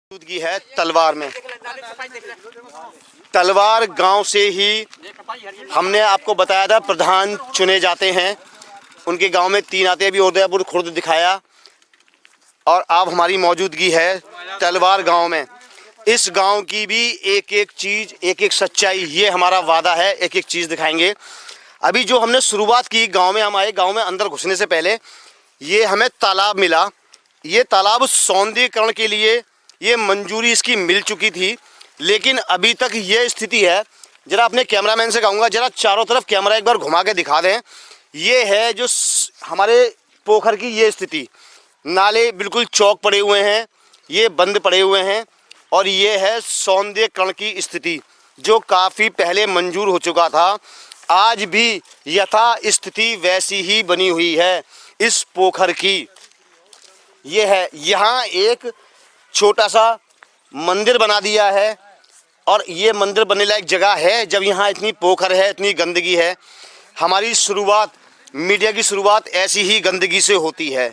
मौजूदगी है तलवार में। तलवार गांव से ही हमने आपको बताया था प्रधान चुने जाते हैं, उनके गांव में 3 आते हैं। अभी उदयपुर खुर्द दिखाया और अब हमारी मौजूदगी है तलवार गांव में। इस गांव की भी एक एक चीज़, एक एक सच्चाई, ये हमारा वादा है, एक एक चीज़ दिखाएंगे। अभी जो हमने शुरुआत की, गांव में हम आए, गांव में अंदर घुसने से पहले ये हमें तालाब मिला। ये तालाब सौंदर्यीकरण के लिए ये मंजूरी इसकी मिल चुकी थी, लेकिन अभी तक ये स्थिति है। जरा अपने कैमरामैन से कहूँगा जरा चारों तरफ कैमरा एक बार घुमा के दिखा दें। ये है जो हमारे पोखर की ये स्थिति, नाले बिल्कुल चौक पड़े हुए हैं, ये बंद पड़े हुए हैं, और ये है सौंदर्यीकरण की स्थिति जो काफ़ी पहले मंजूर हो चुका था। आज भी यथा स्थिति वैसी ही बनी हुई है इस पोखर की। ये है, यहाँ एक छोटा सा मंदिर बना दिया है, और ये मंदिर बनने लायक जगह है जब यहाँ इतनी पोखर है, इतनी गंदगी है। हमारी शुरुआत, मीडिया की शुरुआत ऐसी ही गंदगी से होती है।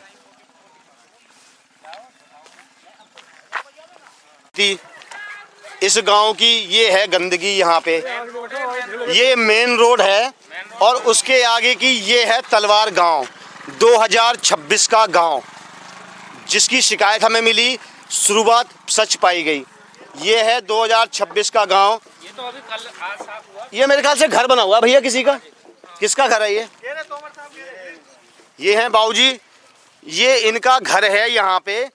इस गांव की ये है गंदगी, यहाँ पे ये मेन रोड है, और उसके आगे की ये है तलवार गांव, 2026 का गांव, जिसकी शिकायत हमें मिली, शुरुआत सच पाई गई। ये है 2026 का गांव। ये तो अभी कल आज साफ हुआ। ये मेरे ख्याल से घर बना हुआ भैया किसी का। किसका घर है ये? ये है बाबूजी, ये इनका घर है यहाँ पे,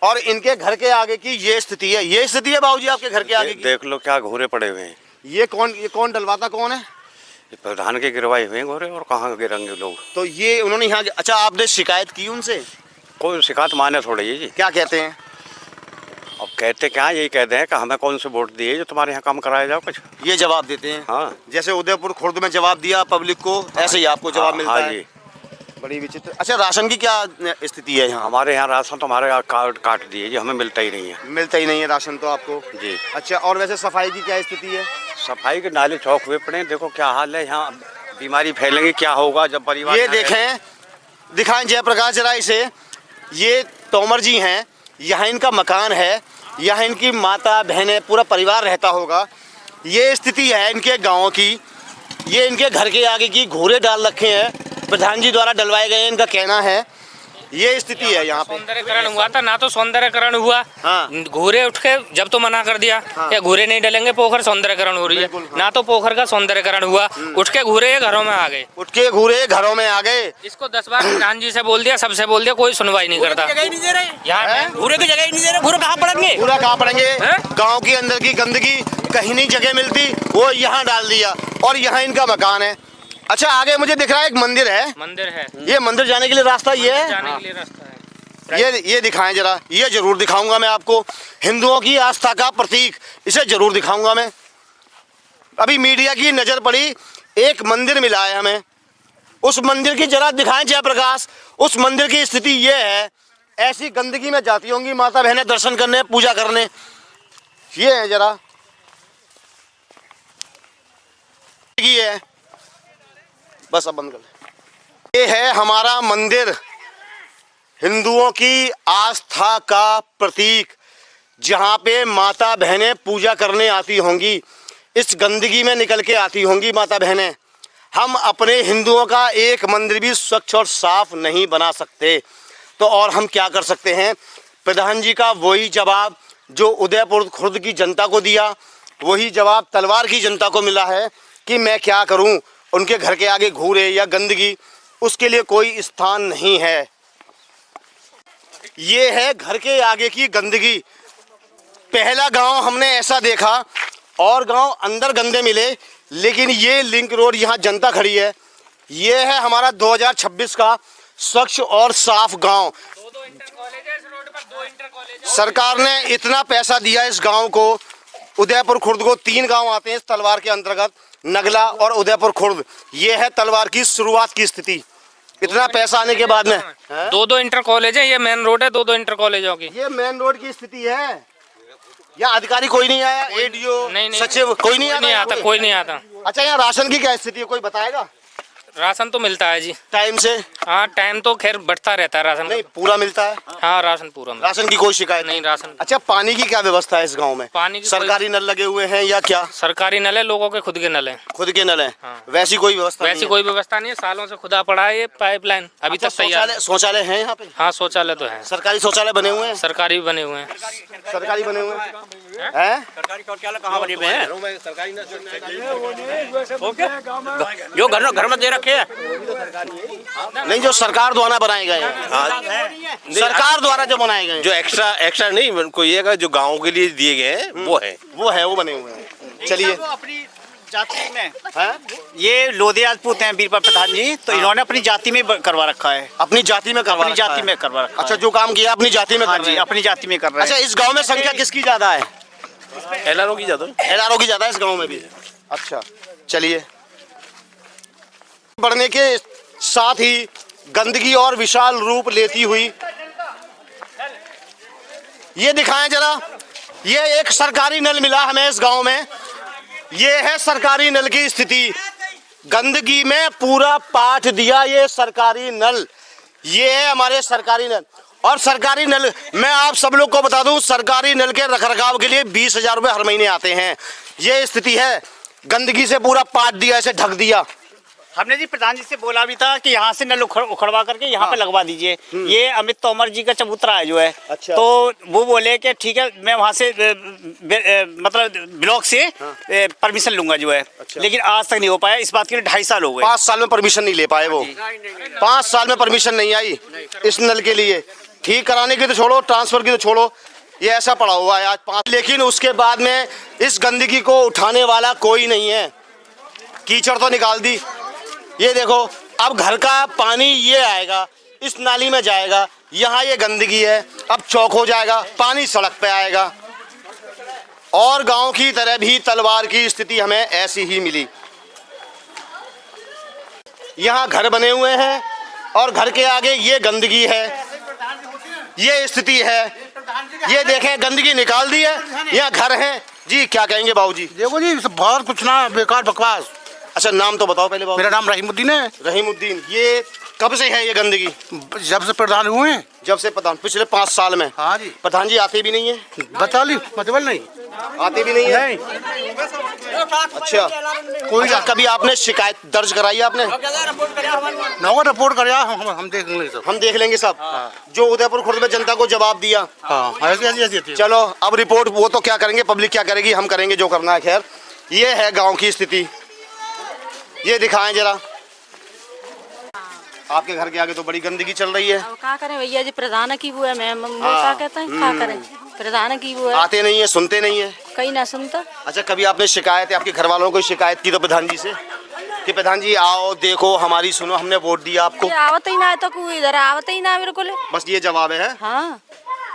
और इनके घर के आगे की ये स्थिति है। ये स्थिति है बाबूजी आपके घर के आगे की। देख लो क्या घोरे पड़े हुए हैं। ये कौन डलवाता कौन है? ये प्रधान के गिरवाए हुए हैं घोरे, और कहाँ गिरेंगे लोग। तो ये उन्होंने यहाँ, अच्छा आपने शिकायत की उनसे? कोई शिकायत माने थोड़े जी। क्या कहते हैं? अब कहते क्या, यही कहते हैं कि हमें कौन से वोट दिए जो तुम्हारे यहाँ काम कराया जाओ कुछ। ये जवाब देते हैं। हाँ, जैसे उदयपुर खुर्द में जवाब दिया पब्लिक को, ऐसे ही आपको जवाब मिलता हाँ है। जी। बड़ी विचित्र। अच्छा, राशन की क्या स्थिति है यहाँ? हमारे यहाँ राशन तो हमारे यहाँ कार्ड काट दिए जी, हमें मिलता ही नहीं है। मिलता ही नहीं है राशन तो आपको जी। अच्छा, और वैसे सफाई की क्या स्थिति है? सफाई के नाले चौक हुए पड़े हैं, देखो क्या हाल है। यहाँ बीमारी फैलेंगी, क्या होगा जब परिवार। ये देखें, दिखाएं जयप्रकाश जरा इसे। ये तोमर जी हैं, यहाँ इनका मकान है, यहाँ इनकी माता बहनें पूरा परिवार रहता होगा। ये स्थिति है इनके गाँव की। ये इनके घर के आगे की घोरे डाल रखे हैं, प्रधान जी द्वारा डलवाए गए हैं, इनका कहना है। ये स्थिति है यहाँ पे। सौंदर्यकरण हुआ था ना, तो सौंदर्यकरण हुआ। हाँ। घूरे उठ के जब तो मना कर दिया। हाँ। या घूरे नहीं डलेंगे, पोखर सौंदर्यकरण हो रही है। हाँ। ना तो पोखर का सौंदर्यकरण हुआ, उठ के घूरे घरों में आ गए। उठ के घूरे घरों में आ गए। इसको 10 बार प्रधान जी से बोल दिया, सबसे बोल दिया, कोई सुनवाई नहीं करता। यहाँ घूरे की जगह ही नहीं दे रहे, घूरे कहाँ पड़ेंगे? पूरा कहाँ पड़ेंगे? गांव की अंदर की गंदगी कहीं नहीं जगह मिलती, वो यहाँ डाल दिया, और यहाँ इनका मकान है। अच्छा, आगे मुझे दिख रहा है एक मंदिर है। मंदिर है, ये मंदिर जाने के लिए रास्ता ये है? जाने के लिए रास्ता है। ये दिखाएं जरा। ये जरूर दिखाऊंगा मैं आपको, हिंदुओं की आस्था का प्रतीक, इसे जरूर दिखाऊंगा मैं। अभी मीडिया की नजर पड़ी, एक मंदिर मिला है हमें, उस मंदिर की जरा दिखाएं जयप्रकाश। उस मंदिर की स्थिति ये है, ऐसी गंदगी में जाती होंगी माता बहनें दर्शन करने, पूजा करने। ये है जरा, ये है, बस अब बंद कर। ये है हमारा मंदिर, हिंदुओं की आस्था का प्रतीक, जहाँ पे माता बहनें पूजा करने आती होंगी। इस गंदगी में निकल के आती होंगी माता बहनें। हम अपने हिंदुओं का एक मंदिर भी स्वच्छ और साफ नहीं बना सकते, तो और हम क्या कर सकते हैं? प्रधान जी का वही जवाब जो उदयपुर खुर्द की जनता को दिया, वही जवाब तलवार की जनता को मिला है कि मैं क्या करूं, उनके घर के आगे घूरे या गंदगी, उसके लिए कोई स्थान नहीं है। ये है घर के आगे की गंदगी। पहला गांव हमने ऐसा देखा, और गांव अंदर गंदे मिले, लेकिन ये लिंक रोड, यहाँ जनता खड़ी है। ये है हमारा 2026 का स्वच्छ और साफ गांव। दो इंटर कॉलेज है इस रोड पर, 2 इंटर कॉलेज। सरकार ने इतना पैसा दिया इस गांव को, उदयपुर खुर्द को। 3 गांव आते हैं इस तलवार के अंतर्गत, नगला और उदयपुर खुर्द। ये है तलवार की शुरुआत की स्थिति, इतना पैसा आने के बाद में। 2 इंटर कॉलेज है, ये मेन रोड है 2 इंटर कॉलेजों की। ये मेन रोड की स्थिति है। यहाँ अधिकारी कोई नहीं आया, एडीओ, सचिव कोई नहीं आता? कोई नहीं आता। अच्छा, यहाँ राशन की क्या स्थिति है, कोई बताएगा? राशन तो मिलता है जी। टाइम से? हाँ टाइम तो खैर बढ़ता रहता है राशन। नहीं पूरा मिलता है? हाँ राशन पूरा मिलता है। राशन की कोई शिकायत नहीं राशन। अच्छा पानी की क्या व्यवस्था है इस गांव में? पानी की सरकारी नल लगे हुए हैं या क्या? सरकारी नल है, लोगों के खुद के नल है। खुद के नल हैं? हाँ। वैसी कोई व्यवस्था वैसी कोई व्यवस्था नहीं है, सालों से खुदा पड़ा है ये पाइपलाइन अभी तक तैयार। शौचालय है यहाँ पे? हाँ शौचालय तो है, सरकारी शौचालय बने हुए हैं? सरकारी भी बने हुए हैं। सरकारी बने हुए हैं? सरकारी शौचालय कहाँ बने हुए हैं? जो घर में दे रखे हैं। नहीं जो सरकार द्वारा बनाए गए हैं, सरकार द्वारा जो बनाए गए हैं, जो एक्स्ट्रा नहीं कोई है जो गाँव के लिए दिए गए हैं वो बने हुए हैं। चलिए अपनी जाति में हैं? ये लोधे राजपूत हैं बीरपा प्रधान जी, तो इन्होंने अपनी जाति में करवा रखा है। अपनी जाति में करवा अपनी रखा जाति है। में करवा रखा अच्छा है। जो काम किया अपनी जाति में हाँ कर जी रहे हैं। अपनी जाति में कर रहे अच्छा हैं। इस गांव में संख्या किसकी ज्यादा है? एलआरओ की ज्यादा एलआरओ की ज्यादा है इस गांव में भी। अच्छा चलिए, बढ़ने के साथ ही गंदगी और विशाल रूप लेती हुई, ये दिखाएं जरा, ये एक सरकारी नल मिला हमें इस गांव में। ये है सरकारी नल की स्थिति, गंदगी में पूरा पाट दिया ये सरकारी नल। ये है हमारे सरकारी नल। और सरकारी नल मैं आप सब लोग को बता दूं, सरकारी नल के रखरखाव के लिए 20,000 रुपये हर महीने आते हैं। ये स्थिति है, गंदगी से पूरा पाट दिया, इसे ढक दिया। हमने जी प्रधान जी से बोला भी था कि यहाँ से नल उखड़वा करके यहाँ पे लगवा दीजिए। ये अमित तोमर जी का चबूतरा है जो है। अच्छा। तो वो बोले कि ठीक है मैं वहाँ से मतलब ब्लॉक से परमिशन लूंगा जो है। अच्छा। लेकिन आज तक नहीं हो पाया, इस बात के लिए 2.5 साल हो गए। 5 साल में परमिशन नहीं ले पाए वो। 5 साल में परमिशन नहीं आई इस नल के लिए। ठीक कराने की तो छोड़ो, ट्रांसफर की तो छोड़ो, ये ऐसा पड़ा हुआ है आज 5। लेकिन उसके बाद में इस गंदगी को उठाने वाला कोई नहीं है। कीचड़ तो निकाल दी, ये देखो अब घर का पानी ये आएगा, इस नाली में जाएगा, यहाँ ये गंदगी है, अब चौक हो जाएगा, पानी सड़क पे आएगा। और गांव की तरह भी तलवार की स्थिति हमें ऐसी ही मिली। यहाँ घर बने हुए हैं और घर के आगे ये गंदगी है, ये स्थिति है। ये देखें गंदगी निकाल दी है, यहाँ घर हैं। जी क्या कहेंगे बाबूजी? देखो जी बहुत कुछ ना बेकार बकवास। अच्छा नाम तो बताओ पहले बाबू। मेरा नाम रहीमुद्दीन है। रहीमुद्दीन, ये कब से है ये गंदगी? जब से प्रधान हुए हैं। जब से प्रधान, पिछले 5 साल में? हाँ जी। प्रधान जी आते भी नहीं है? बता ली मतलब नहीं आते भी नहीं है? नहीं। अच्छा कोई कभी आपने शिकायत दर्ज कराई है आपने? नौकर रिपोर्ट कर हम देख लेंगे सब। हम देख लेंगे सब। जो उदयपुर खुर्द में जनता को जवाब दिया। हाँ ऐसी चलो अब रिपोर्ट वो तो क्या करेंगे, पब्लिक क्या करेगी, हम करेंगे जो करना है। खैर ये है गांव की स्थिति, ये दिखाएं जरा। आपके घर के आगे तो बड़ी गंदगी चल रही है। अब क्या करें भैया जी, प्रधान की वो है। मैम क्या कहते हैं, क्या करें, प्रधान की वो है। आते नहीं है, सुनते नहीं है, कहीं ना सुनता। अच्छा कभी आपने शिकायत, आपके घर वालों को शिकायत की तो प्रधान जी से कि प्रधान जी आओ देखो हमारी सुनो, हमने वोट दिया आपको? आवते ही ना है तो कोई इधर आवते ही ना मेरे को। बस ये जवाब है? हाँ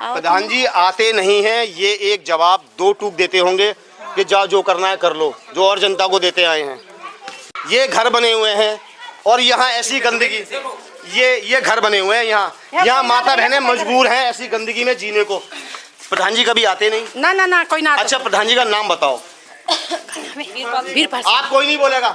प्रधान जी आते नहीं है, ये एक जवाब 2 टूक देते होंगे कि जाओ जो करना है कर लो, जो और जनता को देते आए हैं। ये घर बने हुए हैं और यहाँ ऐसी गंदगी, ये घर बने हुए हैं, यहाँ माता बहनें मजबूर हैं ऐसी गंदगी में जीने को। प्रधान जी कभी आते नहीं? ना कोई ना। अच्छा प्रधान जी का नाम बताओ। वीरपाल आप कोई नहीं बोलेगा?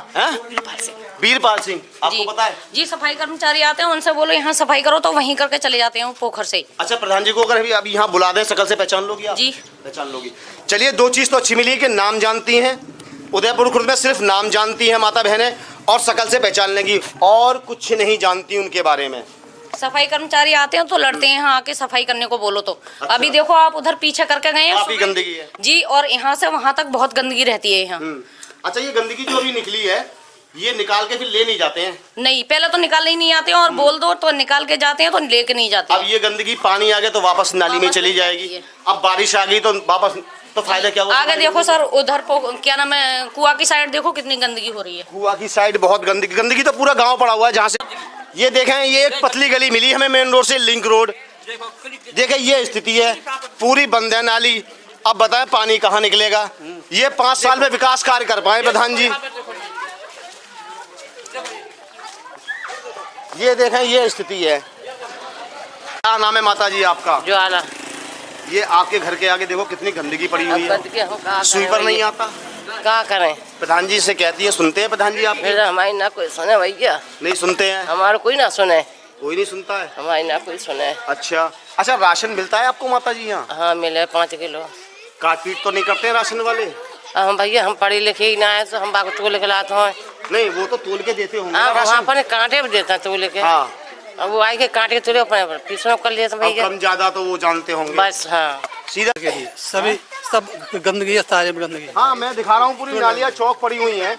वीरपाल सिंह, आपको जी। पता है? जी सफाई कर्मचारी आते हैं, उनसे बोलो यहाँ सफाई करो तो वहीं करके चले जाते हैं पोखर से। अच्छा प्रधान जी को अगर अभी यहाँ बुला दें, शकल से पहचान लोगी आप? जी पहचान लोगी। चलिए 2 चीज़ तो अच्छी मिली कि नाम जानती हैं, उदयपुर खुर्द में सिर्फ नाम जानती हैं माता बहनें, और शकल से पहचान लेंगी, और कुछ नहीं जानती उनके बारे में। सफाई कर्मचारी आते हैं तो लड़ते हैं यहाँ आके सफाई करने को बोलो तो। अभी देखो आप उधर पीछे करके गए हैं, काफी गंदगी है जी, और यहाँ से वहाँ तक बहुत गंदगी रहती है यहाँ। अच्छा ये गंदगी जो अभी निकली है, ये निकाल के फिर ले नहीं जाते हैं? नहीं, पहले तो निकालने ही नहीं आते हैं, और बोल दो तो निकाल के जाते हैं, तो लेके नहीं जाते। अब ये गंदगी पानी आ गया तो वापस नाली में चली जाएगी, अब बारिश आ गई तो वापस, तो फायदा क्या होगा? आगे देखो सर, उधर क्या नाम है, कुआ की साइड देखो कितनी गंदगी हो रही है। कुआ की साइड बहुत गंदगी तो पूरा गांव पड़ा हुआ है जहाँ से। ये देखें, ये एक पतली गली मिली हमें मेन रोड से, लिंक रोड। देखें ये स्थिति है, पूरी बंद है नाली। अब बताएं पानी कहाँ निकलेगा? ये 5 साल में विकास कार्य कर पाए प्रधान जी? ये देखें ये स्थिति है। क्या नाम है माता जी आपका? ज्वाला। ये आपके घर के आगे देखो कितनी गंदगी पड़ी हुई है। स्वीपर नहीं आता? क्या करें? प्रधान जी से कहती है, सुनते हैं प्रधान जी आप? फिर हमारी ना कोई सुने भैया, नहीं सुनते हैं? हमारा कोई ना सुने, कोई नहीं सुनता है? हमारी ना कोई सुने। अच्छा अच्छा, राशन मिलता है आपको माता जी यहाँ? हाँ मिले 5 किलो। काट पीट तो नहीं करते हैं राशन वाले? हम भैया हम पढ़े लिखे ही ना है, तो हम बाग तोल के लाते हैं। नहीं, वो तो तोल के देते होंगे ना हाँ राशन। वहाँ पर कांटे भी देते हैं तोल के। हाँ, अब वो आई के काट के तोले अपने पीसना कर लिया अब भैया, कम ज्यादा तो वो जानते होंगे बस। हाँ सीधा। सभी सब गंदगी है, सारे में गंदगी है। हाँ, मैं दिखा रहा हूँ, पूरी नालियाँ चौक पड़ी हुई हैं।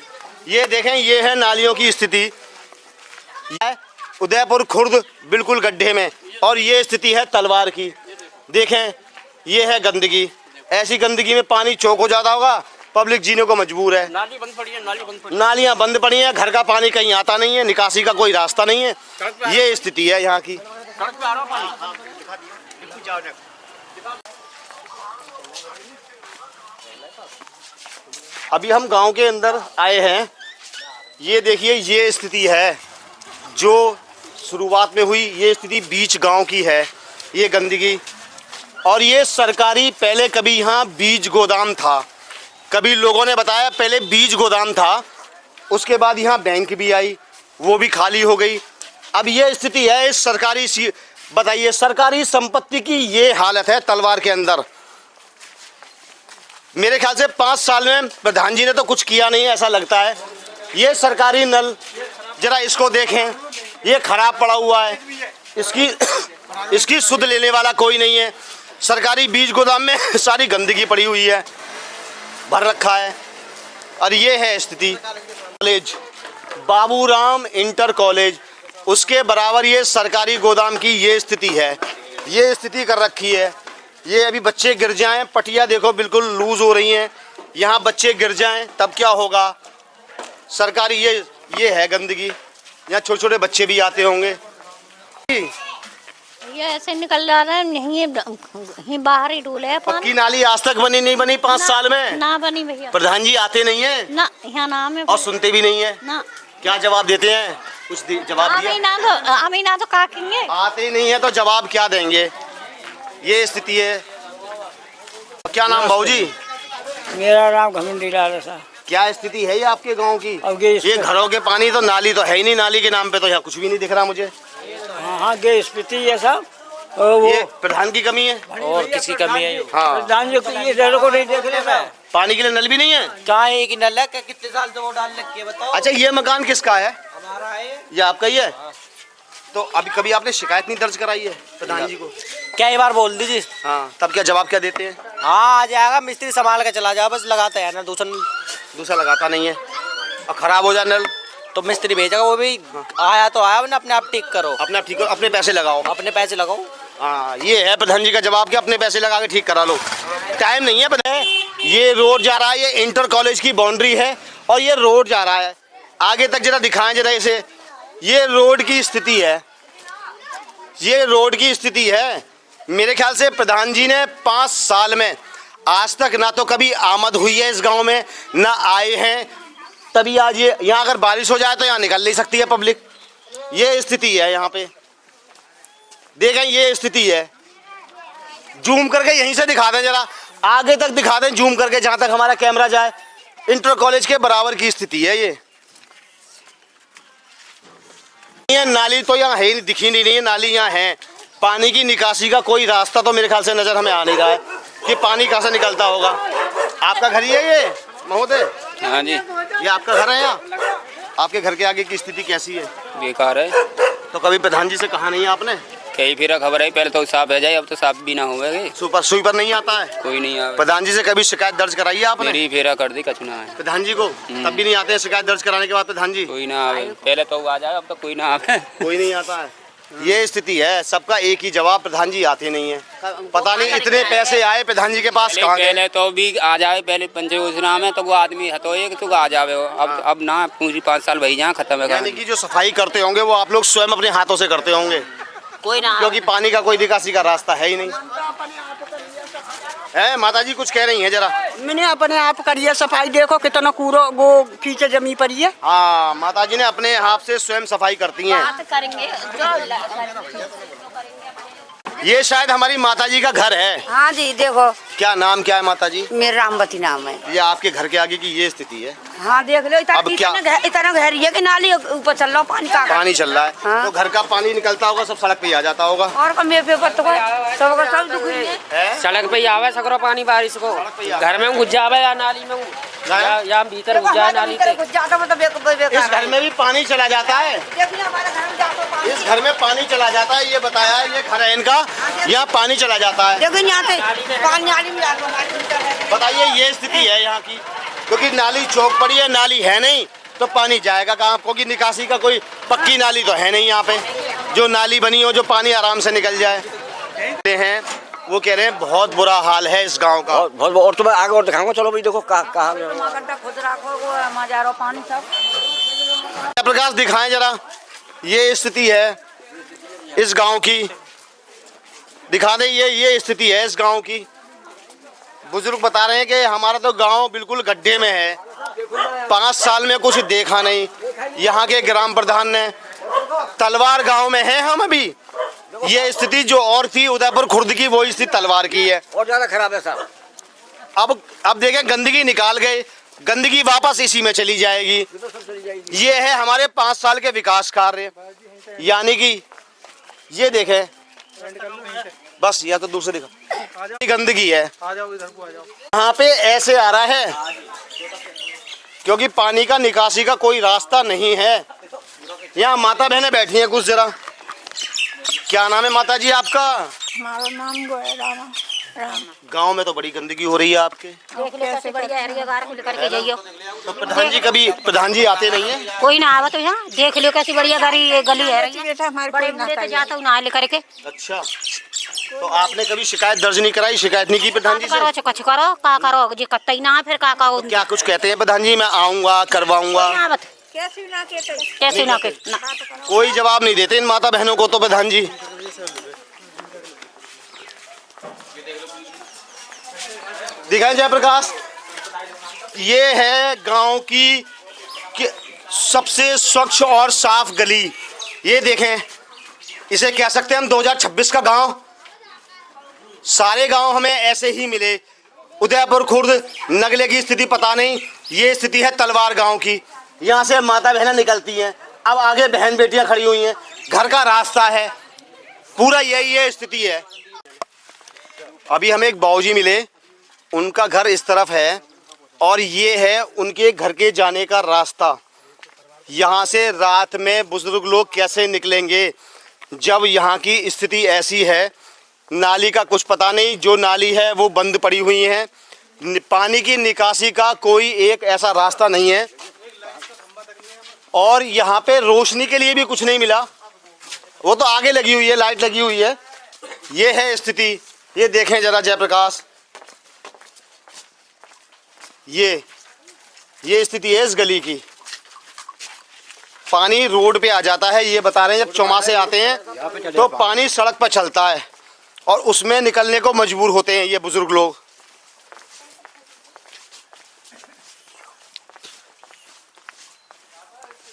ये देखें, ये है नालियों की स्थिति। ये उदयपुर खुर्द बिल्कुल गड्ढे में, और ये स्थिति है तलवार की। देखें, ये है गंदगी। ऐसी गंदगी में पानी चौक हो जाता होगा, पब्लिक जीने को मजबूर है। नाली बंद पड़ी है, नाली बंद पड़ी है। नालियाँ बंद पड़ी हैं, घर का पानी कहीं आता नहीं है, निकासी का कोई रास्ता नहीं है। ये स्थिति है यहाँ की। सड़क पे आ रहा पानी। अभी हम गांव के अंदर आए हैं। ये देखिए, ये स्थिति है जो शुरुआत में हुई। ये स्थिति बीच गांव की है, ये गंदगी। और ये सरकारी, पहले कभी यहाँ बीज गोदाम था, कभी लोगों ने बताया पहले बीज गोदाम था, उसके बाद यहाँ बैंक भी आई, वो भी खाली हो गई। अब ये स्थिति है इस सरकारी, बताइए, सरकारी संपत्ति की ये हालत है तलवार के अंदर। मेरे ख्याल से 5 साल में प्रधान जी ने तो कुछ किया नहीं है, ऐसा लगता है। ये सरकारी नल जरा इसको देखें, ये खराब पड़ा हुआ है, इसकी सुध लेने वाला कोई नहीं है। सरकारी बीज गोदाम में सारी गंदगी पड़ी हुई है, भर रखा है। और ये है स्थिति। कॉलेज बाबूराम इंटर कॉलेज, उसके बराबर ये सरकारी गोदाम की ये स्थिति है। ये स्थिति कर रखी है। ये अभी बच्चे गिर जाएं, पटिया देखो बिल्कुल लूज हो रही हैं, यहाँ बच्चे गिर जाएं तब क्या होगा। सरकारी ये है गंदगी। यहाँ छोटे छोटे बच्चे भी आते होंगे। ये ऐसे निकल जा रहा है, यहीं बाहर ही डूले है पानी। पक्की नाली आज तक बनी नहीं बनी 5 साल में? ना बनी भैया। प्रधान जी आते नहीं है ना, यहाँ नाम है और सुनते भी नहीं है ना। क्या जवाब देते हैं? कुछ जवाब दिया? अमीना तो काकेंगे, आते ही नहीं है तो जवाब क्या देंगे। ये स्थिति है। क्या नाम भाऊजी? मेरा नाम घमंडी लाल है साहब। क्या स्थिति है ये आपके गांव की? अब ये घरों के पानी तो, नाली तो है ही नहीं, नाली के नाम पे तो यहाँ कुछ भी नहीं दिख रहा मुझे। हाँ गैस स्थिति है साहब। ये प्रधान की कमी है और किसी कमी है? हाँ, प्रधान जी ये नल को नहीं देख रहे हैं। पानी के लिए नल भी नहीं है। कहाँ एक नल है, कितने साल से वो डाल रखी है बताओ। अच्छा, ये मकान किसका है? हमारा है। ये आपका ही है? तो अभी कभी आपने शिकायत नहीं दर्ज कराई है प्रधान जी को? क्या एक बार बोल दीजिए। हाँ, तब क्या जवाब क्या देते हैं? हाँ आ जाएगा, मिस्त्री संभाल के चला जाओ, बस लगाता है ना, दूसरा लगाता नहीं है। और खराब हो जाए नल तो मिस्त्री भेजेगा, वो भी आया तो आया ना, अपने आप ठीक करो, अपने आप ठीक करो, अपने पैसे लगाओ। अपने पैसे लगाओ। हाँ, ये है प्रधान जी का जवाब कि अपने पैसे लगा के ठीक करा लो। टाइम नहीं है पता है। ये रोड जा रहा है, ये इंटर कॉलेज की बाउंड्री है और ये रोड जा रहा है। आगे तक जरा दिखाएं जरा इसे। ये रोड की स्थिति है, ये रोड की स्थिति है। मेरे ख्याल से प्रधान जी ने 5 साल में आज तक ना तो कभी आमद हुई है इस गांव में, ना आए हैं। तभी आज ये यहाँ अगर बारिश हो जाए तो यहाँ निकल नहीं सकती है पब्लिक। ये स्थिति है यहाँ पे, देखें ये स्थिति है। जूम करके यहीं से दिखा दें जरा, आगे तक दिखा दें जूम करके, जहाँ तक हमारा कैमरा जाए। इंटर कॉलेज के बराबर की स्थिति है ये। नाली तो यहाँ है, दिखी नहीं रही है नाली यहाँ है। पानी की निकासी का कोई रास्ता तो मेरे ख्याल से नजर हमें आ नहीं रहा है कि पानी कहाँ से निकलता होगा। आपका घर ही है ये महोदय? हाँ जी, ये आपका घर है यहाँ? आपके घर के आगे की स्थिति कैसी है? बेकार है। तो कभी प्रधान जी से कहा नहीं है आपने? कई फिर खबर है, पहले तो साफ है जाए, अब तो साफ भी ना हुआ। सुपर नहीं आता है? कोई नहीं आया। प्रधान जी से कभी शिकायत दर्ज कराई है आपने? मेरी फेरा कर दी, कचुना है प्रधान जी को तब भी नहीं आते हैं शिकायत दर्ज कराने के बाद प्रधान जी? कोई ना आवे, पहले तो आ जाए, अब तो कोई ना आवे। कोई नहीं आता है। ये स्थिति है। सबका एक ही जवाब, प्रधान जी आते नहीं है। पता नहीं इतने पैसे आए प्रधान जी के पास कहाँ गए? पहले तो भी आ जाए, पहले पंच योजना में तो वो आदमी हतो एक तो आ जावे। अब ना पूरी 5 साल वही जहाँ खत्म है। यानी कि जो सफाई करते होंगे वो आप लोग स्वयं अपने हाथों से करते होंगे, कोई ना, क्योंकि पानी का कोई निकासी का रास्ता है ही नहीं है। माता जी कुछ कह रही हैं जरा। मैंने अपने आप करिए सफाई, देखो कितना कूड़ा वो कीचड़ जमी पड़ी है। हाँ, माता जी ने अपने हाथ से स्वयं सफाई करती हैं। बात करेंगे ये शायद हमारी माताजी का घर है। हाँ जी देखो, क्या नाम क्या है माताजी? मेरा रामवती नाम है। ये आपके घर के आगे की ये स्थिति है। हाँ देख लो, अब क्या? इतना गहरी है कि नाली ऊपर चल रहा पानी का। पानी चल रहा है। हाँ। तो घर का पानी निकलता होगा, सब सड़क पे ही आ जाता होगा। और कम पे सब दुख है। सड़क पे ही आवे सगरो पानी बारिश को, घर में घुस जावे या नाली में या भीतर घुस जाए नाली के। इस घर में भी पानी चला जाता है। इस घर में पानी चला जाता है, ये बताया है। ये घर है इनका, यहाँ पानी चला जाता है। देखो यहाँ पे पानी बताइए, ये स्थिति है यहाँ की, क्योंकि नाली चौक पड़ी है, नाली है नहीं तो पानी जाएगा कहाँ? क्योंकि निकासी का कोई पक्की नाली तो है नहीं यहाँ पे, जो नाली बनी हो जो पानी आराम से निकल जाए। हैं वो कह रहे हैं बहुत बुरा हाल है इस गांव का। बहुत और तुम्हें आगे और दिखाऊंगा, चलो भाई देखो कहाँ पानी सब। प्रकाश दिखाएं जरा, ये स्थिति है इस गांव की, दिखा दें। ये स्थिति है इस गांव की। बुजुर्ग बता रहे हैं कि हमारा तो गांव बिल्कुल गड्ढे में है, 5 साल में कुछ देखा नहीं। यहाँ के ग्राम प्रधान ने, तलवार गांव में है हम अभी। ये स्थिति जो और थी उदयपुर खुर्द की, वो स्थिति तलवार की है, और ज्यादा खराब है साहब। अब देखें, गंदगी निकाल गए, गंदगी वापस इसी में चली जाएगी। ये है हमारे 5 साल के विकास कार्य, यानी कि ये देखें बस, या तो दूसरे दिखा, गंदगी है। यहाँ पे ऐसे आ रहा है क्योंकि पानी का निकासी का कोई रास्ता नहीं है। यहाँ माता बहनें बैठी हैं कुछ, जरा क्या नाम है माता जी आपका? हमारा नाम राम। गांव में तो बड़ी गंदगी हो रही है आपके। देख लो कैसे बढ़िया है, करके जाइयो। तो प्रधान जी आते नहीं है? कोई ना आवा तो यहाँ देख लो कैसी बढ़िया गली है बड़े बूढ़े तो जाता हूँ नहा लेकर के। अच्छा, तो आपने कभी शिकायत दर्ज नहीं कराई? शिकायत नहीं की प्रधान जी से? करो कुछ करो, का करो जी कत्ता ही ना फिर का कहो। क्या कुछ कहते हैं प्रधान जी? मैं आऊंगा, करवाऊंगा। कैसे ना के कोई जवाब नहीं देते इन माता बहनों को तो प्रधान जी। दिखाएं जयप्रकाश, ये है गांव की सबसे स्वच्छ और साफ गली। ये देखें, इसे कह सकते हैं हम 2026 का गांव। सारे गांव हमें ऐसे ही मिले। उदयपुर खुर्द नगले की स्थिति पता नहीं, ये स्थिति है तलवार गांव की। यहाँ से माता बहनें निकलती हैं, अब आगे बहन बेटियां खड़ी हुई हैं, घर का रास्ता है, पूरा यही है स्थिति है। अभी हमें एक बाबूजी मिले, उनका घर इस तरफ है और ये है उनके घर के जाने का रास्ता। यहाँ से रात में बुजुर्ग लोग कैसे निकलेंगे जब यहाँ की स्थिति ऐसी है? नाली का कुछ पता नहीं, जो नाली है वो बंद पड़ी हुई है, पानी की निकासी का कोई एक ऐसा रास्ता नहीं है, और यहाँ पे रोशनी के लिए भी कुछ नहीं मिला। वो तो आगे लगी हुई है, लाइट लगी हुई है। ये है स्थिति, ये देखें जरा जयप्रकाश, ये स्थिति है इस गली की। पानी रोड पे आ जाता है, ये बता रहे हैं जब चौमासे आते हैं तो पानी सड़क पर चलता है और उसमें निकलने को मजबूर होते हैं ये बुजुर्ग लोग।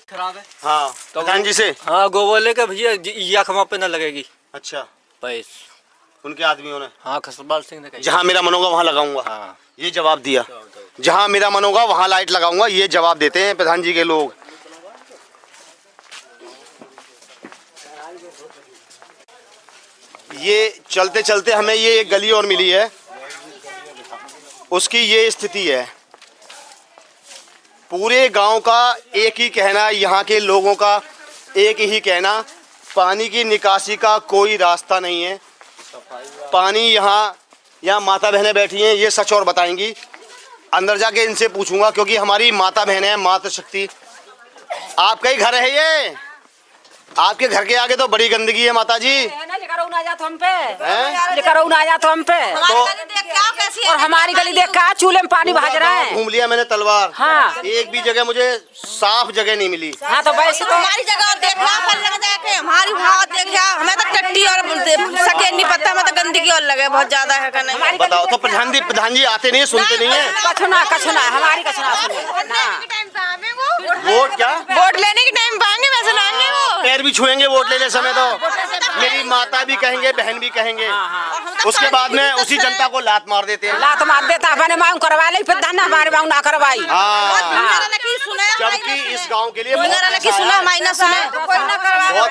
खराब है। हाँ तो प्रधान जी से, हाँ गोबर लेके भैया ये खमा पे न लगेगी। अच्छा, पैस उनके आदमियों ने, हाँ खसरपाल सिंह ने कही। जहाँ मेरा मन होगा वहाँ लगाऊंगा, हाँ ये जवाब दिया। जहाँ मेरा मन होगा वहाँ लाइट लगाऊंगा, ये जवाब देते हैं प्रधान जी के लोग। ये चलते चलते हमें ये एक गली और मिली है, उसकी ये स्थिति है। पूरे गांव का एक ही कहना, यहाँ के लोगों का एक ही कहना, पानी की निकासी का कोई रास्ता नहीं है। पानी यहाँ माता बहनें बैठी हैं, ये सच और बताएंगी। अंदर जाके इनसे पूछूंगा क्योंकि हमारी माता बहनें हैं, मातृ शक्ति। आपका ही घर है ये? आपके घर के आगे तो बड़ी गंदगी है माता जी। और हमारी गली देख का चूल्हे में पानी भाज रहा है। घूम लिया मैंने तलवार, हाँ। एक भी जगह मुझे साफ जगह नहीं मिली। हाँ तो वैसे तो हमारी जगह देखा, हमारी वहाँ देखा, हमें तो टट्टी और सके नहीं पता, हमें तो गंदगी और लगे बहुत ज्यादा है। बताओ तो प्रधान जी आते नहीं, सुनते नहीं है? कछुना हमारी कछुना वोट क्या? वोट लेने के टाइम पाएंगे वैसे लाएंगे वो। पैर भी छुएंगे वोट लेने समय तो मेरी माता भी कहेंगे, बहन भी कहेंगे। उसके बाद में उसी जनता को लात मार देते हैं। लात मार देता अपने मांग करवा ले, फिर धन्ना हमारे मांग ना करवाई। जबकि इस गांव के लिए बहुत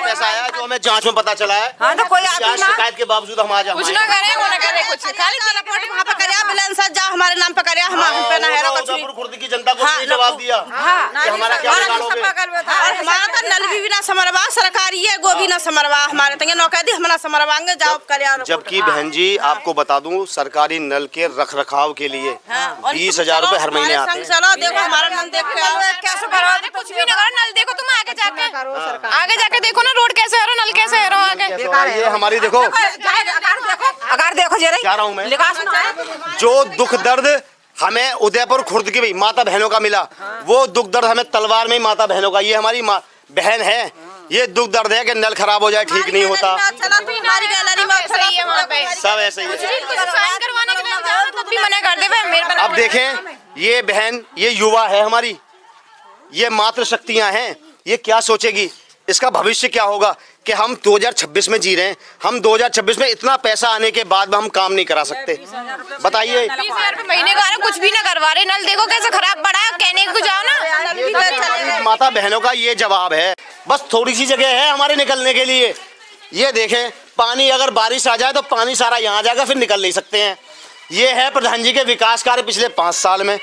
पैसा आया जो हमें जांच में पता चला है। हाँ तो कोई शिकायत के बावजूद हम आज कुछ ना करे, वो ना करे कुछ। खाली वहाँ पे करे, बिलन जा हमारे नाम पे करे, हम पे ना है कुछ। खुर्द की जनता को भी जवाब दिया कि हमारा क्या बिगाड़ोगे। और हमारा तो नल भी ना समरवा, सरकारी है गोभी ना समरवा, हमारे तंगे नौका दी हमारा समरवाएंगे जाओ करे। जबकि बहन जी आपको बता दूं सरकारी नल के रख रखाव के लिए 20,000 रुपए हर महीने आते हैं। चलो देखो हमारा नल देख कैसे बर्बाद, कुछ भी ना करो, नल देखो तुम आगे जाके देखो ना, रोड कैसे है, नल कैसे है आगे। ये हमारी देखो अगर देखो जरा क्या रहा हूँ मैं, जो दुख दर्द हमें उदयपुर खुर्द की भी माता बहनों का मिला, वो दुख दर्द हमें तलवार में माता बहनों का, ये हमारी बहन है, ये दुख दर्द है कि नल खराब हो जाए ठीक नहीं होता। सब ऐसे ही है। अब देखें ये बहन, ये युवा है हमारी, ये मातृ शक्तियां हैं, ये क्या सोचेगी, इसका भविष्य क्या होगा कि हम 2026 में जी रहे हैं, हम 2026 में इतना पैसा आने के बाद हम काम नहीं करा सकते। बताइए 20,000 रुपए महीने का कुछ भी ना करवा रहे, नल देखो कैसे खराब पड़ा है, कहने को जाओ ना। माता बहनों का ये जवाब है, बस थोड़ी सी जगह है हमारे निकलने के लिए। ये देखें पानी अगर बारिश आ जाए तो पानी सारा यहाँ आ जाएगा, फिर निकल नहीं सकते हैं। ये है प्रधान जी के विकास कार्य पिछले 5 साल में।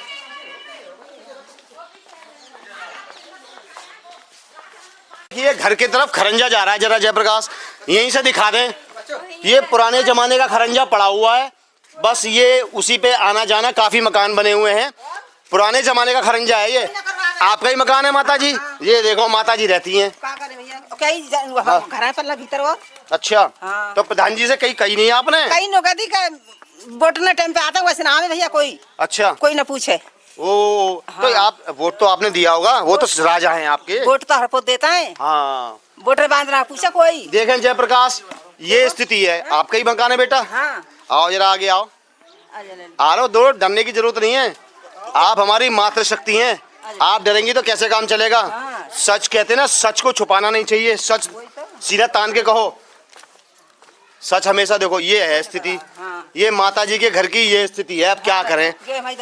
ये घर की तरफ खरंजा जा रहा है, जरा जयप्रकाश यहीं से दिखा दें। ये पुराने जमाने का खरंजा पड़ा हुआ है, बस ये उसी पे आना जाना, काफी मकान बने हुए हैं, पुराने जमाने का खरंजा है। ये आपका ही मकान है माता जी, ये देखो माता जी रहती हैं। घर पर भीतर वो। अच्छा तो प्रधान जी से कहीं नहीं आपने? कहीं नौकरी का वोट ना टाइम पे आता वैसे नाम है भैया कोई। अच्छा कोई ना पूछे। ओ तो आप वोट तो आपने दिया होगा, वो तो राजा हैं आपके। वोट तो हर पोत देता है। हाँ वोटर बांधना पूछा कोई। देखें जयप्रकाश ये स्थिति है, आपका ही मकान है बेटा। हाँ। आओ जरा आगे आओ, आ लो, दो डरने की जरूरत नहीं है, आप हमारी मातृशक्ति हैं, आप डरेंगी तो कैसे काम चलेगा। सच कहते हैं ना, सच को छुपाना नहीं चाहिए, सच सीधा तान के कहो, सच हमेशा। देखो ये है स्थिति, ये माता जी के घर की ये स्थिति है, अब क्या करें।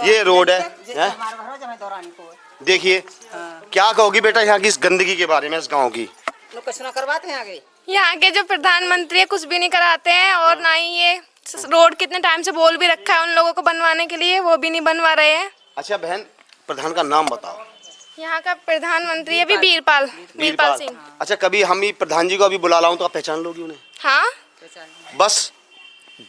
ये रोड है, देखिए क्या कहोगी बेटा यहाँ की इस गंदगी के बारे में, इस गाँव की? कुछ ना करवाते हैं आगे। यहाँ के जो प्रधानमंत्री है कुछ भी नहीं कराते हैं, और ना ही ये रोड कितने टाइम से बोल भी रखा है उन लोगों को बनवाने के लिए, वो भी नहीं बनवा रहे हैं। अच्छा बहन प्रधान का नाम बताओ। यहाँ का प्रधानमंत्री है भी वीरपाल सिंह। अच्छा कभी हम ही प्रधान जी को अभी बुला लाऊं तो आप पहचान लोगी उन्हें? हाँ बस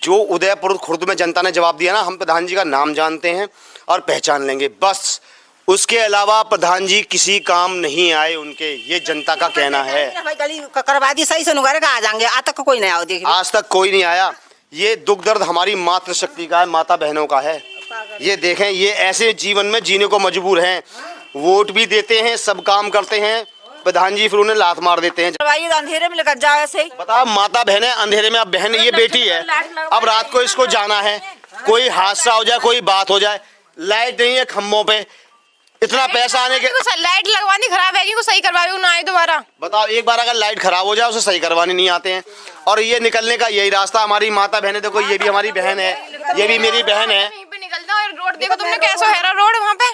जो उदयपुर खुर्द में जनता ने जवाब दिया ना, हम प्रधान जी का नाम जानते हैं और पहचान लेंगे, बस उसके अलावा प्रधान जी किसी काम नहीं आए उनके, ये जनता का कहना है। गली करवा दी सही से नुगारे का आ जाएंगे, आज तक कोई नहीं आया, देखिए आज तक कोई नहीं आया। ये दुख दर्द हमारी मातृशक्ति का है, माता बहनों का है। ये देखें ये ऐसे जीवन में जीने को मजबूर हैं, वोट भी देते हैं, सब काम करते हैं, प्रधान जी फिर उन्हें लात मार देते हैं। अंधेरे में लेकर जाओ ऐसे ही। बताओ माता बहन है अंधेरे में, अब बहन ये बेटी है, अब रात को इसको जाना है, कोई हादसा हो जाए, कोई बात हो जाए, लाइट नहीं है खम्भों पे, इतना पैसा आने के लाइट लगवानी खराब है, सही करवाओ ना आए दोबारा। बताओ एक बार अगर लाइट खराब हो जाए उसे सही करवाने नहीं आते हैं, और ये निकलने का यही रास्ता। हमारी माता बहन है, देखो ये भी हमारी बहन है, ये भी मेरी बहन है। रोड देखो तुमने कैसा है रोड, वहाँ पे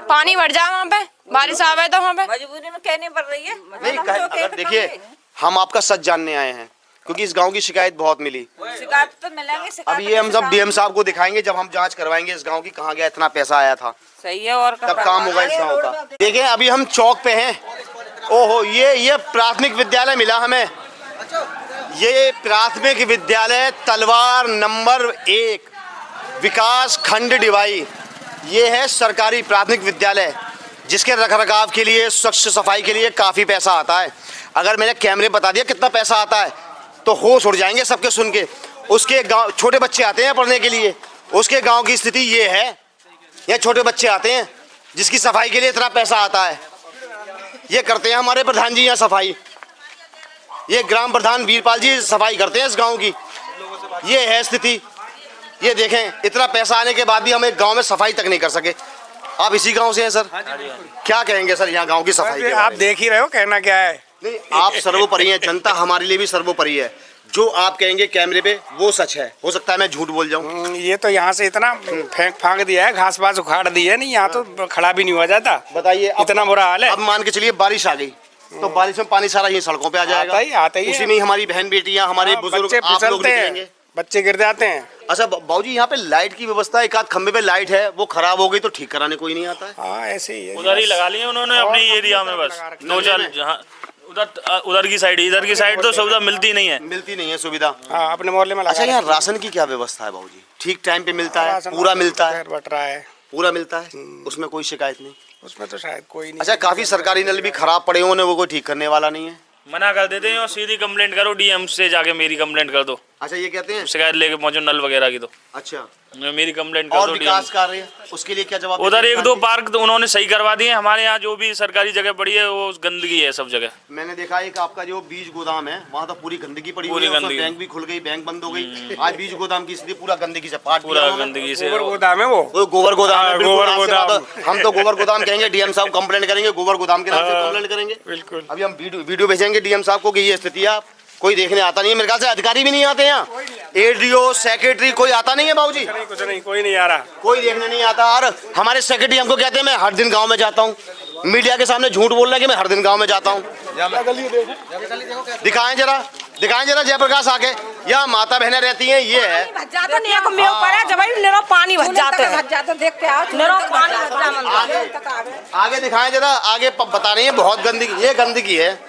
पानी भर जाए, वहाँ पे बारिश आवे तो वहाँ पे मजबूरी में कहने पड़ रही है। नहीं अगर देखिए हम आपका सच जानने आए हैं, क्योंकि इस गांव की शिकायत बहुत मिली। शिकायत तो मिलेंगे, अब ये हम सब डीएम साहब को दिखाएंगे जब हम जांच करवाएंगे इस गांव की, कहाँ गया इतना पैसा आया था, सही है, और तब काम होगा इस गांव का। देखिए अभी हम चौक पे हैं, ओहो ये प्राथमिक विद्यालय मिला हमें, ये प्राथमिक विद्यालय तलवार नंबर 1 विकास खंड डिवाई, ये है सरकारी प्राथमिक विद्यालय जिसके रखरखाव के लिए, स्वच्छ सफाई के लिए काफ़ी पैसा आता है। अगर मैंने कैमरे बता दिया कितना पैसा आता है तो होश उड़ जाएंगे सबके सुन के। उसके गांव छोटे बच्चे आते हैं पढ़ने के लिए, उसके गांव की स्थिति ये है, ये छोटे बच्चे आते हैं जिसकी सफाई के लिए इतना पैसा आता है। ये करते हैं हमारे प्रधान जी यहाँ सफाई, ये ग्राम प्रधान वीरपाल जी सफाई करते हैं इस गाँव की। ये है स्थिति, ये देखें इतना पैसा आने के बाद भी हम एक गांव में सफाई तक नहीं कर सके। आप इसी गांव से हैं सर, क्या कहेंगे सर यहाँ गांव की सफाई के? आप देख ही रहे हो, कहना क्या है, नहीं, आप सर्वोपरि हैं, जनता हमारे लिए भी सर्वोपरि है। जो आप कहेंगे कैमरे पे वो सच है, हो सकता है मैं झूठ बोल जाऊं। ये तो यहाँ से इतना फेंक फांक दिया है, घास बास उखाड़ दी है, नहीं यहाँ तो खड़ा भी नहीं हुआ जाता। बताइए इतना बुरा हाल है। अब मान के चलिए बारिश आ गई तो बारिश में पानी सारा ये सड़कों पे आ जाएगा। आता ही है। उसी में हमारी बहन बेटियां, हमारे बुजुर्ग, बच्चे आप लोग फिसलते हैं, निकलेंगे। बच्चे गिर जाते हैं। अच्छा बाबूजी, यहाँ पे लाइट की व्यवस्था, एक आध खंबे पे लाइट है, वो खराब हो गई तो ठीक कराने कोई नहीं आता है। हाँ ऐसे ही है। उधर ही लगा लिए उन्होंने अपनी एरिया में, बस दो चार जहाँ उधर की साइड, इधर की साइड तो सुविधा मिलती नहीं है सुविधा। हाँ, अपने मोहल्ले में। अच्छा, यहाँ राशन की क्या व्यवस्था है बाबूजी? ठीक टाइम पे मिलता है? पूरा मिलता है? बट रहा है, पूरा मिलता है, उसमें कोई शिकायत नहीं? उसमें तो शायद कोई नहीं। अच्छा, काफी सरकारी नल भी खराब पड़े हुए, वो कोई ठीक करने वाला नहीं है? मना कर देते हैं और सीधी कंप्लेंट करो, डीएम से जाके मेरी कंप्लेंट कर दो। अच्छा, ये कहते हैं शिकायत लेके पहुंचो नल वगैरह की तो। अच्छा, मेरी कंप्लेंट कर और दो। विकास कार्य उसके लिए क्या जवाब? उधर एक दो पार्क तो उन्होंने सही करवा दिए। हमारे यहाँ जो भी सरकारी जगह पड़ी है वो गंदगी है सब जगह। मैंने देखा एक आपका जो बीज गोदाम है वहाँ तो पूरी गंदगी पड़ी हुई है, उसमें बैंक भी खुल गई, बैंक बंद हो गई। आज बीज गोदाम की स्थिति पूरा गंदगी से पाट पूरा गंदगी से। गोबर गोदाम है वो गोबर गोदाम है। गोबर गोदाम। हम तो गोबर गोदाम कहेंगे, डीएम साहब कंप्लेंट करेंगे, गोबर गोदाम के नाम से कंप्लेंट करेंगे। बिल्कुल। अभी हम वीडियो भेजेंगे डीएम साहब को कि ये स्थिति है, कोई देखने आता नहीं है। मेरे ख्याल से अधिकारी भी नहीं आते यहाँ, एडीओ सेक्रेटरी कोई आता नहीं है बाबूजी। कुछ नहीं, कोई नहीं आ रहा, कोई देखने नहीं आता। और हमारे सेक्रेटरी हमको कहते हैं मैं हर दिन गांव में जाता हूँ, मीडिया के सामने झूठ बोल रहे हैं कि मैं हर दिन गांव में जाता हूँ। दिखाएं जरा जयप्रकाश आके, यहाँ माता बहनें रहती हैं, ये है पानी भर जाते हैं। आगे दिखाएं जरा, आगे बता रही है बहुत गंदगी, ये गंदगी है।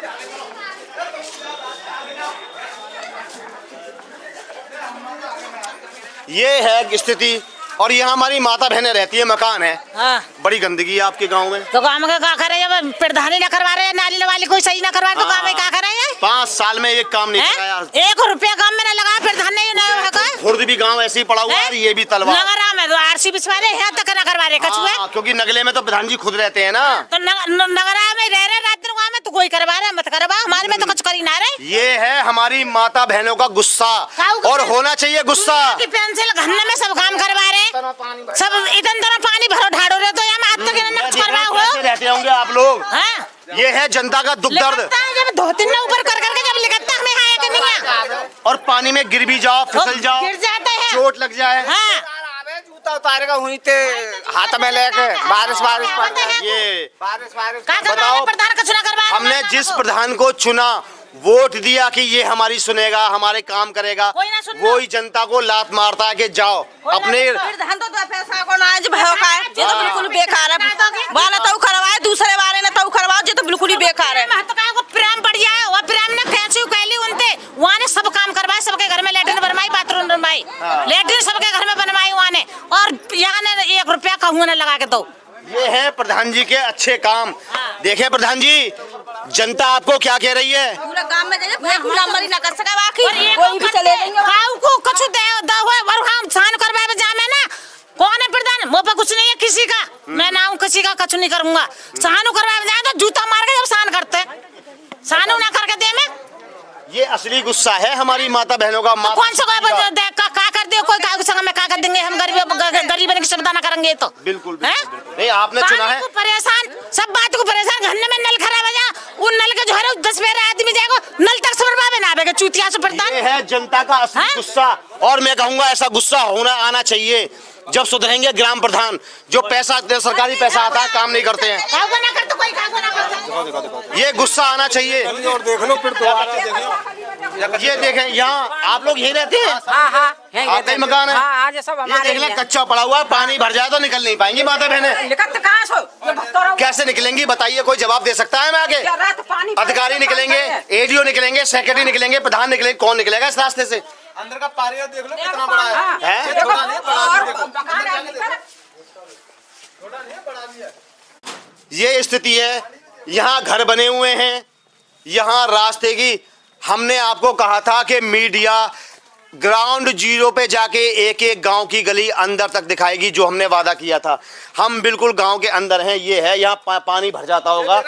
ये है स्थिति। और यहाँ हमारी माता बहनें रहती है, मकान है। हाँ। बड़ी गंदगी है आपके गांव में। तो गाँव में क्या करे, जब प्रधानी ना करवा रहे, नाली वाली कोई सही ना करवा तो गाँव में क्या करे? 5 साल में एक काम नहीं कराया, 1 रुपया काम में ना लगा, प्रधान ने खुर्द भी गांव ऐसे ही पड़ा हुआ है, ये भी तलवार नगरा में तो आरसी बिछवा रहे, यहाँ तक ना करवा रहे कछुए। क्योंकि नगले में तो प्रधान जी खुद रहते हैं ना, तो नगरा में रह रहे, रात गाँव में तो कोई करवा रहे, मत करवा, हमारे में तो कुछ करी ना रहे। ये है हमारी माता बहनों का गुस्सा, और होना चाहिए गुस्सा। पेंसिल घन्ने में सब काम करवा रहे, सब इतना पानी भरो ढाड़ो रहे, तो यहाँ आज तक करवा रहते होंगे आप लोग। ये है जनता का दुख दर्द। जब धोती ने ऊपर कर करके जब लिखता हमें आया कि नहीं, और पानी में गिर भी जाओ, फिसल जाओ, गिर जाते हैं, चोट लग जाए। जूता उतारेगा हुई थे हाथ में लेके, बारिश ये बताओ प्रधान का चुनाव करवा। हमने जिस प्रधान को चुना, वोट दिया कि ये हमारी सुनेगा, हमारे काम करेगा, वही जनता को लात मारता है कि जाओ अपने। प्रधान तो पैसा को ना आज भयो का है, ये तो बिल्कुल बेकार है। वाला तो करवाए, दूसरे वाले ने तो करवाओ, ये तो बिल्कुल ही बेकार है। को प्रेम बढ़ जाए, वो प्रेम ने कैसे कहली उनते, वहाँ ने सब काम करवाए, सबके घर में लेटरिन बनवाई, बाथरूम बनवाई, लेटरिन सबके घर में बनवाई वहाँ ने, और यहाँ ने 1 रुपया कहूँ ने लगा के दो। ये है प्रधान जी के अच्छे काम। देखें प्रधान जी, जनता आपको क्या कह रही है? पूरा काम में जाइए, पूरा मरी ना कर सका, बाकी कोई भी चले जाएंगे। काऊ को कुछ दे और हम सान करवाए जामे ना, कौन है प्रधान? मुँह पे कुछ नहीं है किसी का, मैं ना हूँ किसी का, कुछ नहीं करूँगा। सानू करवाए जाए तो जूता मार के जब सान करते, सानू ना करके दे में। ये असली गुस्सा है हमारी माता बहनों का। तो कौन सा का कर दियो, कोई का संग में का कर देंगे हम, गरीब की सुविधा ना करेंगे तो बिल्कुल नहीं। आपने चुना है परेशान, सब बात को परेशान, घरने में नल खराब हो जा, उन नल के जो है 10-12 आदमी जाएगा, नल तक समरवा ना आवेगा, चूतिया से प्रधान। ये है जनता का असली गुस्सा, और मैं कहूँगा ऐसा गुस्सा आना चाहिए जब सुधरेंगे ग्राम प्रधान। जो पैसा सरकारी पैसा आता है, काम नहीं करते हैं, ये गुस्सा आना चाहिए। और देख लो फिर ये देखें, यहाँ आप लोग यही रहते हैं? आपका ही मकान है? ये देख लें, कच्चा पड़ा हुआ है, पानी भर जाए तो निकल नहीं पाएंगी माता बहनें। कैसे निकलेंगी बताइए, कोई जवाब दे सकता है? मैं आगे अधिकारी निकलेंगे, एडीओ निकलेंगे, सेक्रेटरी निकलेंगे, प्रधान निकलेंगे, कौन निकलेगा इस रास्ते से? अंदर का पारिया देख लो कितना बड़ा है। ये स्थिति है, यहाँ घर बने हुए हैं, यहाँ रास्ते की हमने आपको कहा था कि मीडिया ग्राउंड जीरो पे जाके एक एक गांव की गली अंदर तक दिखाएगी, जो हमने वादा किया था। हम बिल्कुल गांव के अंदर हैं। ये है, यहाँ पानी भर जाता होगा।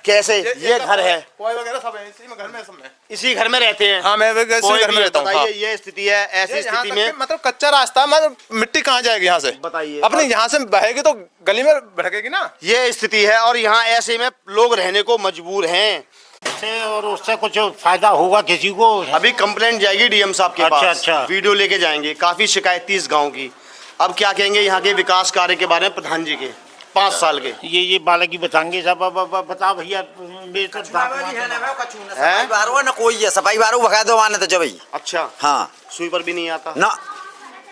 कैसे? ये घर है, वगैरह सब है, इसी में घर में सब है, इसी घर में रहते हैं। हाँ, मैं इसी घर में रहता हूँ। बताइए, ये स्थिति है। ऐसी स्थिति में मतलब कच्चा रास्ता, मतलब मिट्टी कहाँ जाएगी यहाँ से? बताइए। अपने यहाँ से बहेगी तो गली में भड़केगी ना। ये स्थिति है, और यहाँ ऐसे में लोग रहने को मजबूर हैं। से और उससे कुछ फायदा होगा किसी को? अभी कंप्लेंट जाएगी डीएम साहब के अच्छा, पास। अच्छा। वीडियो लेके जाएंगे, काफी शिकायत थी इस गांव की। अब क्या कहेंगे यहाँ के विकास कार्य के बारे में प्रधान जी के 5 साल के? ये बालक ही बताएंगे सब। बता भैया है ना कोई है सफाई बारू भगा दो आने तो जब। अच्छा, हाँ स्वीपर भी नहीं आता ना।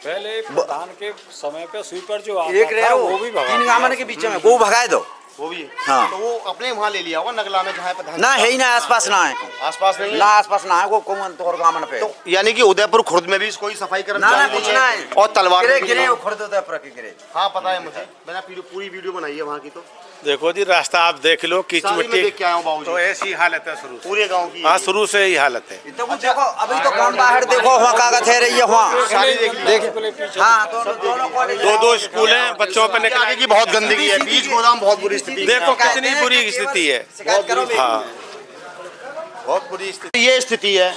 पहले प्रधान के समय पे स्वीपर जो एक आता था वो भी भगा 3 गांव के बीच में वो भगाए दो। वो भी हाँ। तो वो अपने वहाँ ले लिया होगा नगला में जहाँ प्रधान ना है ही ना, आसपास ना है, आसपास नहीं ना आसपास ना है वो कौन तो और गांव पे। तो यानी कि उदयपुर खुर्द में भी कोई सफाई ना कर्मचारी कुछ ना है। और तलवार गिरे भी गिरे नहीं वो है। खुर्द उदयपुर के गिरे। हाँ पता है मुझे, मैंने पूरी वीडियो बनाई है वहाँ की। तो देखो जी रास्ता आप देख लो, कीच सारी में मिट्टी देख के आया हूँ बाबूजी। तो ऐसी हालत है शुरू से। पूरे गांव की हाँ शुरू से ही हालत है। तो वो देखो अभी तो कौन बाहर देखो वहाँ कागज है रही है वहाँ सारी देख हाँ दोनों दो स्कूल हैं, बच्चों पे निकल आगे की बहुत गंदगी है, बीज गोदाम बहुत बुरी स्थिति। देखो कितनी बुरी स्थिति है। हाँ बहुत बुरी स्थिति, ये स्थिति है।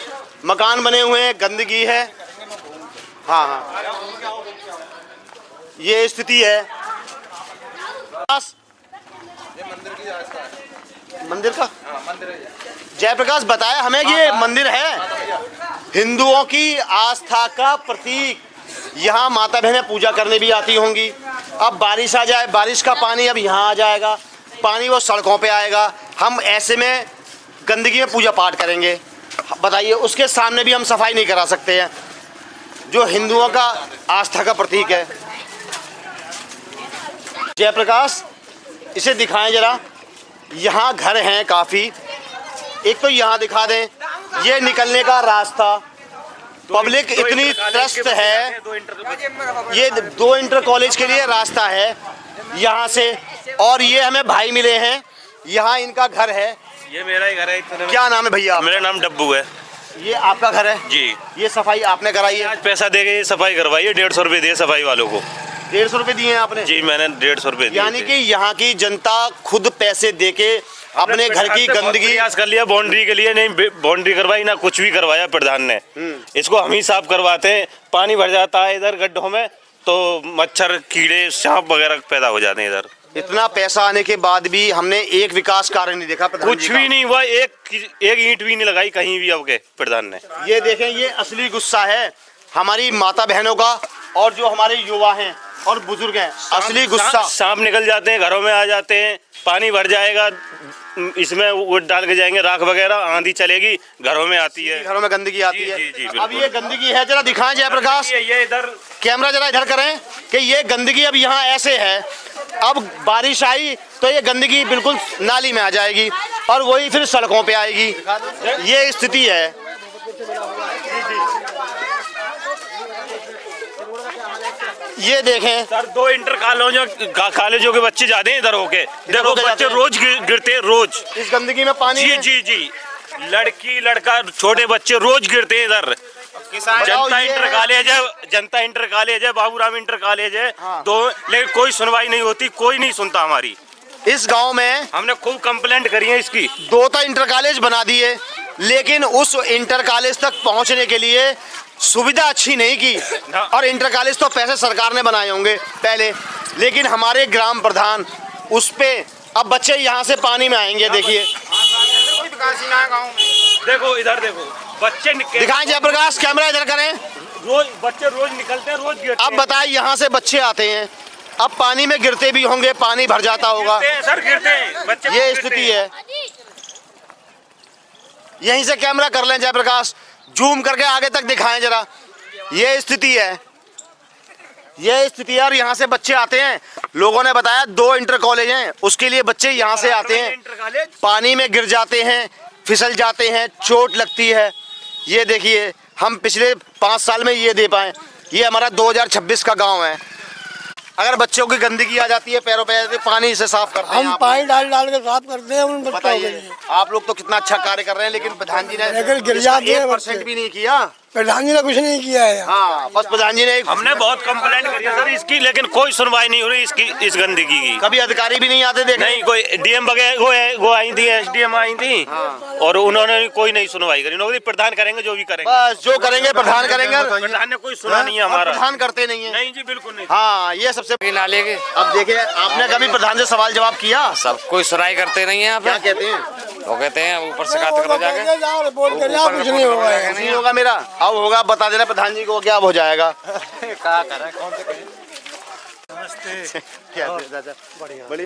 मकान बने हुए हैं, गंदगी है। हाँ हाँ ये स्थिति है। मंदिर का जयप्रकाश बताया हमें कि ये मंदिर है हिंदुओं की आस्था का प्रतीक। यहाँ माता बहनें पूजा करने भी आती होंगी। अब बारिश आ जाए, बारिश का पानी अब यहाँ आ जाएगा, पानी वो सड़कों पे आएगा। हम ऐसे में गंदगी में पूजा पाठ करेंगे, बताइए उसके सामने भी हम सफाई नहीं करा सकते हैं जो हिंदुओं का आस्था का प्रतीक है। जयप्रकाश इसे दिखाएं जरा, यहाँ घर हैं काफ़ी। एक तो यहाँ दिखा दें, ये निकलने का रास्ता। पब्लिक इतनी त्रस्त है, ये 2 इंटर कॉलेज के लिए रास्ता है यहाँ से। और ये हमें भाई मिले हैं, यहाँ इनका घर है। ये मेरा ही घर है। क्या नाम है भैया? मेरा नाम डब्बू है ये आपका घर है जी। ये सफाई आपने कराई है? आज पैसा दे के ये सफाई करवाई है, 150 रुपये दिए सफाई वालों को। 150 रुपये दिए हैं आपने? जी मैंने 150 रुपये दिए। यानी कि यहाँ की जनता खुद पैसे दे के अपने घर की गंदगी प्रयास कर लिया बाउंड्री के लिए, नहीं बाउंड्री करवाई ना कुछ भी करवाया प्रधान ने। इसको हम ही साफ करवाते हैं। पानी भर जाता है इधर गड्ढों में तो मच्छर कीड़े सांप वगैरह पैदा हो जाते हैं इधर। इतना पैसा आने के बाद भी हमने एक विकास कार्य नहीं देखा प्रधान कुछ जी भी का। नहीं हुआ, एक ईंट भी नहीं लगाई कहीं भी अब के प्रधान ने। ये देखें, ये असली गुस्सा है हमारी माता बहनों का और जो हमारे युवा हैं और बुजुर्ग हैं। असली गुस्सा। सांप निकल जाते हैं, घरों में आ जाते हैं, पानी भर जाएगा, इसमें वो डाल के जाएंगे राख वगैरह, आंधी चलेगी घरों में आती है, घरों में गंदगी आती है। जी, जी, अब ये गंदगी है, जरा दिखाएं जयप्रकाश, ये इधर कैमरा जरा इधर करें कि ये गंदगी अब यहाँ ऐसे है। अब बारिश आई तो ये गंदगी बिल्कुल नाली में आ जाएगी और वही फिर सड़कों पे आएगी। ये स्थिति है। ये देखें सर, 2 इंटर कॉलेजों के बच्चे जाते हैं इधर होके। देखो बच्चे रोज गिरते हैं, रोज इस गंदगी में पानी जी में। जी जी, लड़की लड़का छोटे बच्चे रोज गिरते हैं इधर। जनता इंटर कॉलेज है, जनता इंटर कॉलेज है, बाबूराम इंटर कॉलेज है। हाँ। लेकिन कोई सुनवाई नहीं होती, कोई नहीं सुनता हमारी। इस गांव में हमने खूब कंप्लेंट करी है इसकी। 2 तो इंटर कॉलेज बना दिए, लेकिन उस इंटर कॉलेज तक पहुंचने के लिए सुविधा अच्छी नहीं की। और इंटर कॉलेज तो पैसे सरकार ने बनाए होंगे पहले, लेकिन हमारे ग्राम प्रधान उस पे अब बच्चे यहाँ से पानी में आएंगे। देखिए देखो इधर देखो बच्चे दिखाएं जयप्रकाश, कैमरा इधर करें। रोज बच्चे रोज निकलते हैं, रोज गिरते अब बताइए यहाँ से बच्चे आते हैं, अब पानी में गिरते भी होंगे, पानी भर जाता होगा। हैं सर, गिरते हैं बच्चे। ये स्थिति है। यहीं से कैमरा कर लें जयप्रकाश, जूम करके आगे तक दिखाएं जरा। ये स्थिति है, ये स्थिति है। और यहाँ से बच्चे आते हैं, लोगों ने बताया 2 इंटर कॉलेज हैं, उसके लिए बच्चे यहाँ से आते हैं, पानी में गिर जाते हैं, फिसल जाते हैं, चोट लगती है। ये देखिए, हम पिछले 5 साल में ये दे पाए। ये हमारा 2026 का गांव है। अगर बच्चों की गंदगी आ जाती है, पैरों पे आ जाती है, पानी से साफ करते हैं। हम पानी डाल डाल के साफ करते हैं उन बच्चों के लिए। बताइए, आप लोग तो कितना अच्छा कार्य कर रहे हैं, लेकिन प्रधान जी ने लेकिन गिर जाते हैं 1% भी नहीं किया। प्रधान जी ने कुछ नहीं किया है। हाँ, बस प्रधान जी ने हमने बहुत कंप्लेंट करी है सर इसकी, लेकिन कोई सुनवाई नहीं हो रही इसकी, इस गंदगी की। कभी अधिकारी भी नहीं आते देखने। नहीं, कोई डीएम वगैरह वो आई थी, एसडीएम आई थी, और उन्होंने कोई नहीं सुनवाई करी। उन्होंने प्रधान करेंगे जो भी करेंगे, बस जो करेंगे प्रधान करेंगे। प्रधान ने कोई सुना नहीं है हमारा। प्रधान करते नहीं है। नहीं जी, बिल्कुल नहीं। हाँ, ये सबसे नाले के। अब देखिए, आपने कभी प्रधान से सवाल जवाब किया? सब कोई सुनाई करते नहीं है यहाँ पे। क्या कहते हैं? वो कहते हैं ऊपर शिकायत करो जाके, कुछ नहीं होगा, नहीं होगा मेरा। अब होगा, बता देना प्रधान जी को, क्या अब हो जाएगा। क्या करें, कौन से कहें?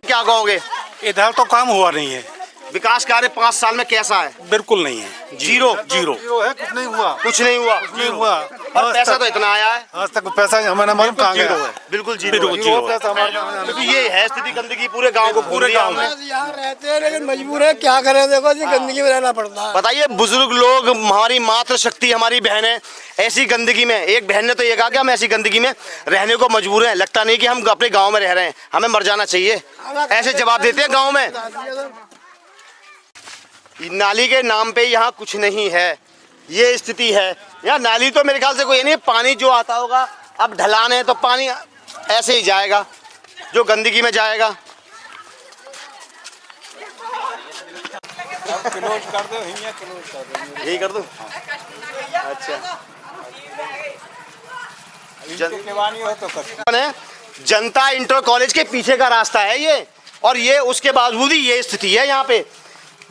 क्या कहोगे? इधर तो काम हुआ नहीं है। विकास कार्य 5 साल में कैसा है? बिल्कुल नहीं है, जीरो। जीरो है, कुछ नहीं हुआ, कुछ नहीं हुआ। नहीं हुआ। और पैसा तो इतना आया है, आज तक पैसा हमारा मालूम कहाँ गया है। बिल्कुल जीरो पैसा हमारा। क्योंकि ये है स्थिति, गंदगी पूरे गांव को, पूरे गांव में। यहाँ रहते हैं लेकिन मजबूर है, क्या करें, देखो जी गंदगी में रहना पड़ता है। बताइए, बुजुर्ग लोग, हमारी मातृ शक्ति, हमारी बहनें ऐसी गंदगी में, एक बहन ने तो ये कहा कि हम ऐसी गंदगी में रहने को मजबूर हैं। लगता नहीं कि हम अपने गाँव में रह रहे हैं, हमें मर जाना चाहिए, ऐसे जवाब देते हैं गाँव में। नाली के नाम पे यहाँ कुछ नहीं है, ये स्थिति है। यहाँ नाली तो मेरे ख्याल से कोई नहीं है। पानी जो आता होगा, अब ढलान है तो पानी ऐसे ही जाएगा, जो गंदगी में जाएगा। यही कर दूं? अच्छा, जनता इंटर कॉलेज के पीछे का रास्ता है ये, और ये उसके बावजूद ही ये स्थिति है यहाँ पे।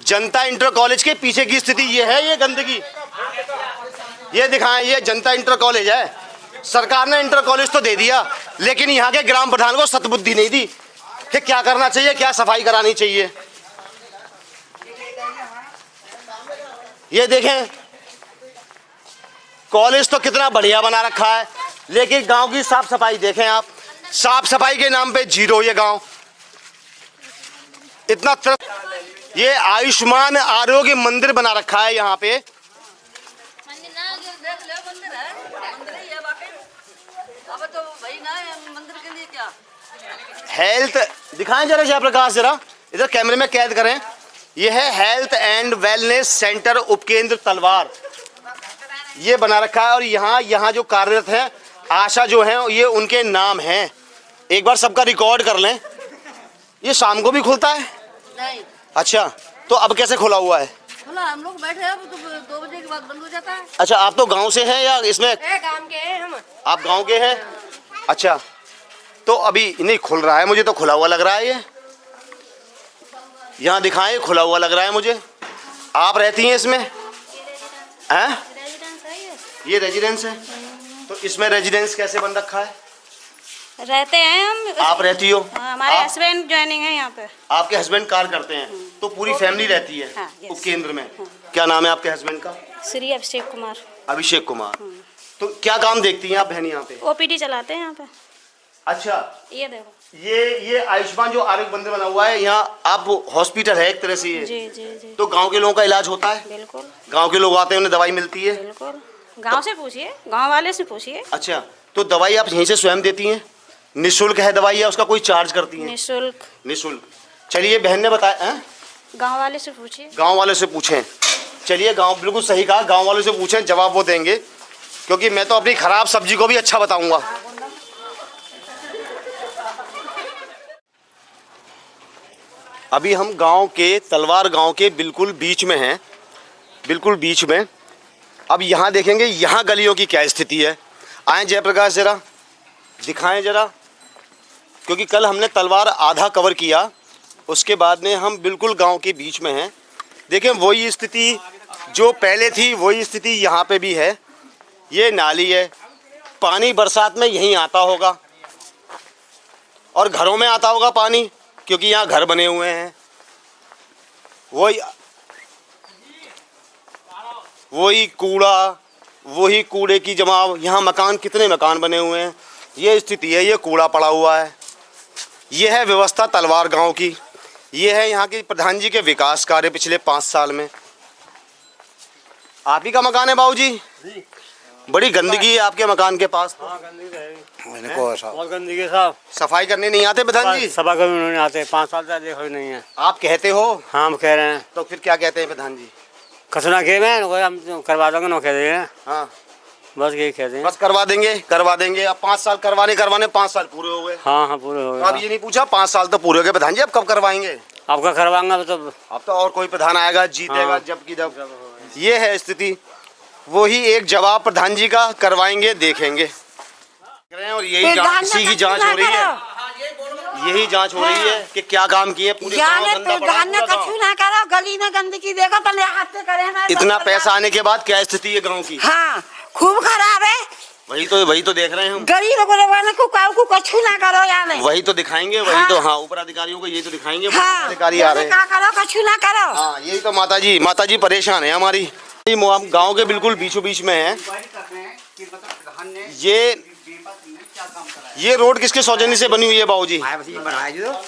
जनता इंटर कॉलेज के पीछे की स्थिति ये है, ये गंदगी। ये दिखाएं, ये जनता इंटर कॉलेज है। सरकार ने इंटर कॉलेज तो दे दिया, लेकिन यहाँ के ग्राम प्रधान को सद्बुद्धि नहीं दी कि क्या करना चाहिए, क्या सफाई करानी चाहिए। ये देखें, कॉलेज तो कितना बढ़िया बना रखा है, लेकिन गांव की साफ सफाई देखें आप। साफ सफाई के नाम पे जीरो ये गांव। इतना ये आयुष्मान आरोग्य मंदिर बना रखा है यहाँ पे। हेल्थ दिखाएं जरा जयप्रकाश, जरा इधर कैमरे में कैद करें। ये है हेल्थ एंड वेलनेस सेंटर उपकेंद्र तलवार, ये बना रखा है। और यहाँ जो कार्यरत है आशा जो है, ये उनके नाम हैं। एक बार सबका रिकॉर्ड कर लें। ये शाम को भी खुलता है? नहीं। अच्छा, तो अब कैसे खुला हुआ है? खुला, हम लोग बैठे हैं, तो 2 बजे के बाद बंद हो जाता है। अच्छा, आप तो गांव से हैं या इसमें? गांव के हैं हम। आप गांव के हैं? अच्छा, तो अभी नहीं खुल रहा है, मुझे तो खुला हुआ लग रहा है। ये यहाँ दिखाएं, खुला हुआ लग रहा है मुझे। आप रहती हैं इसमें? हैं? ये रेजिडेंस है। तो इसमें रेजिडेंस कैसे बन रखा है? रहते हैं हम। आप रहती हो? हमारे हस्बैंड ज्वाइनिंग है यहाँ पे। आपके हस्बैंड कार्य करते हैं, तो पूरी फैमिली रहती है उपकेंद्र में। क्या नाम है आपके हस्बैंड का? श्री अभिषेक कुमार। अभिषेक कुमार। तो क्या काम देखती हैं आप बहन यहाँ पे? ओपीडी चलाते हैं यहाँ पे। अच्छा, ये देखो, ये आयुष्मान जो आरोग्य मंदिर बना हुआ है, यहाँ आप हॉस्पिटल है एक तरह से ये। जी जी जी। तो गांव के लोगों का इलाज होता है? बिल्कुल। गांव के लोग आते हैं, उन्हें दवाई मिलती है? बिल्कुल। गांव से पूछिए, गांव वाले से पूछिए। अच्छा, तो दवाई आप यहीं से स्वयं देती हैं? निःशुल्क है दवाई या उसका कोई चार्ज करती हैं? निःशुल्क। निःशुल्क। चलिए, बहन ने बताया। गांव वाले से पूछिए। गांव वाले से पूछें। चलिए, गांव बिल्कुल सही कहा, गांव वालों से पूछें, जवाब वो देंगे। क्योंकि मैं तो अपनी खराब सब्जी को भी अच्छा बताऊंगा। अभी हम गांव के, तलवार गांव के बिल्कुल बीच में हैं, बिल्कुल बीच में। अब यहाँ देखेंगे, यहाँ गलियों की क्या स्थिति है। आए जयप्रकाश, जरा दिखाएं जरा, क्योंकि कल हमने तलवार आधा कवर किया, उसके बाद में हम बिल्कुल गांव के बीच में हैं। देखें, वही स्थिति जो पहले थी, वही स्थिति यहाँ पे भी है। ये नाली है, पानी बरसात में यहीं आता होगा और घरों में आता होगा पानी, क्योंकि यहाँ घर बने हुए हैं। वही कूड़ा, वही कूड़े की जमाव। यहाँ मकान, कितने मकान बने हुए हैं, ये स्थिति है। ये कूड़ा पड़ा हुआ है। ये है व्यवस्था तलवार गांव की। ये है यहाँ के प्रधान जी के विकास कार्य पिछले 5 साल में। आप ही का मकान है बाबूजी? बड़ी गंदगी है आपके मकान के पास। मैंने को बहुत गंदगी साहब। सफाई करने नहीं आते प्रधान जी? सफाई करने नहीं आते, 5 साल से देखो ही नहीं है। आप कहते हो? हाँ, हम कह रहे हैं। तो फिर क्या कहते हैं प्रधान जी? कसना के में हम करवा देंगे, ना कह रहे हैं। हाँ, बस यही कहते हैं। बस करवा देंगे। अब 5 साल करवाने 5 साल पूरे हो गए। हाँ हाँ, पूरे हो गए। अब ये नहीं पूछा 5 साल तो पूरे हो गए प्रधान जी, अब कब करवाएंगे? आपका करवाऊंगा तो अब तो और कोई प्रधान आएगा जीतेगा जबकि जब ये है स्थिति। वही एक जवाब प्रधान जी का करवाएंगे देखेंगे। और यही इसी की जांच हो रही है, यही जांच हो रही है कि क्या काम किए पूरे गांव गंदा पड़ा ना करो, गली में गंदगी देखो पहले हाथ से करे। इतना पैसा आने के बाद क्या स्थिति है गांव की? हाँ खूब खराब है। वही तो देख रहे हैं हम। गरीब को कुछ ना करो यार। वही तो दिखाएंगे, वही तो हाँ ऊपर अधिकारियों को यही तो दिखाएंगे। अधिकारी आ रहे हैं, करो कुछ ना करो। हाँ यही तो माता जी परेशान है हमारी। गांव के बिल्कुल बीचों बीच में है ये रोड। किसके सौजन्य से बनी हुई है बाबूजी?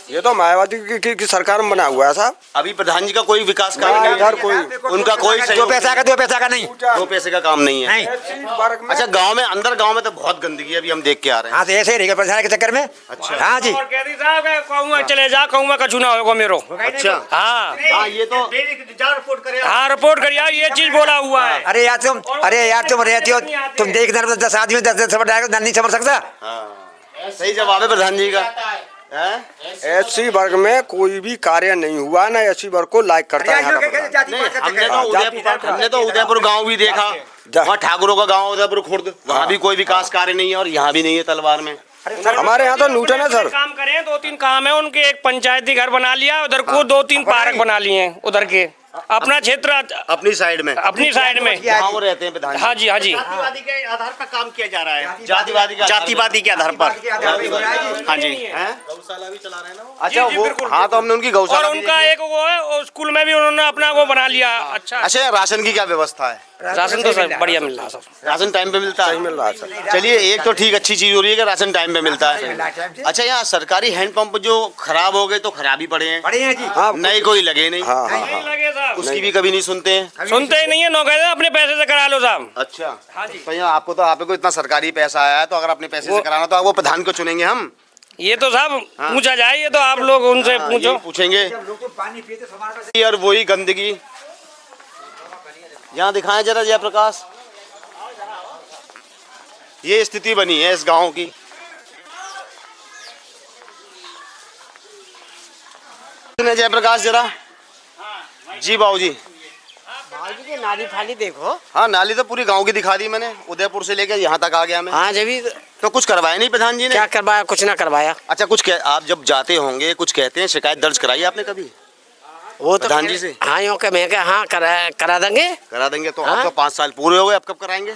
ये तो मायावती की सरकार में बना हुआ है साहब। अभी प्रधान जी का कोई विकास कार्य नहीं, इधर कोई उनका कोई दो पैसा का नहीं, 2 पैसे का काम नहीं है। अच्छा गांव में अंदर गांव में तो बहुत गंदगी है, अभी हम देख के आ रहे हैं। हाँ तो ऐसे ही रहेगा प्रचार के चक्कर में। अच्छा हाँ जी चले जा कहूँगा कछु ना होगा मेरो। अच्छा हाँ ये तो हाँ रिपोर्ट करिए, ये चीज बोला हुआ है। अरे यार तुम रहती हो, तुम देखना 10 आदमी 10 समझ जाएगा, नहीं समझ सकता। सही जवाब है प्रधान जी का। एससी वर्ग में कोई भी कार्य नहीं हुआ ना, एससी वर्ग को लाइक करता है। हमने तो उदयपुर गांव भी देखा, वहाँ ठाकुरों का गांव उदयपुर खुर्द, वहाँ भी कोई विकास कार्य नहीं है और यहाँ भी नहीं है तलवार में। हमारे यहाँ तो नूटन है सर। काम करे 2-3 काम है उनके, एक पंचायती घर बना लिया उधर को, 2-3 पार्क बना लिए उधर के अपना क्षेत्र अपनी साइड में वो रहते हैं प्रधान। हाँ जी जातिवादी के आधार पर काम किया जा रहा है, जातिवादी के आधार पर। हाँ जी गौशाला भी चला रहे हैं ना। अच्छा वो हाँ तो हमने उनकी गौशाला और उनका एक वो है स्कूल में भी उन्होंने अपना वो बना लिया। अच्छा राशन की क्या व्यवस्था है? राशन तो सर बढ़िया मिल रहा है सर, राशन टाइम पे मिलता है। मिल रहा है सर। चलिए एक तो ठीक अच्छी चीज हो रही है कि राशन टाइम पे मिलता है। अच्छा यहाँ सरकारी हैंडपंप जो खराब हो गए तो खराब ही पड़े हैं जी, नए कोई लगे नहीं। उसकी भी कभी नहीं सुनते ही नहीं है, नौकरी अपने पैसे से करा लो साहब। अच्छा तो यहाँ आपको इतना सरकारी पैसा आया है तो अगर अपने पैसे से कराना तो आपको प्रधान को चुनेंगे हम? ये तो साहब पूछा जाए, ये तो आप लोग उनसे पूछेंगे। और वही गंदगी यहाँ दिखाएं जरा जयप्रकाश, ये स्थिति बनी है इस गांव की। जयप्रकाश जरा जी बाबूजी नाली फाली देखो। हाँ नाली तो पूरी गांव की दिखा दी मैंने, उदयपुर से लेकर यहाँ तक आ गया मैं। हाँ जब तो कुछ करवाया नहीं प्रधान जी ने? क्या करवाया? कुछ ना करवाया। अच्छा आप जब जाते होंगे कुछ कहते हैं, शिकायत दर्ज कराई आपने कभी वो तो प्रधान जी से? हाँ यूँ मैं हाँ करा देंगे तो आप तो 5 साल पूरे हो गए, अब कब कराएंगे?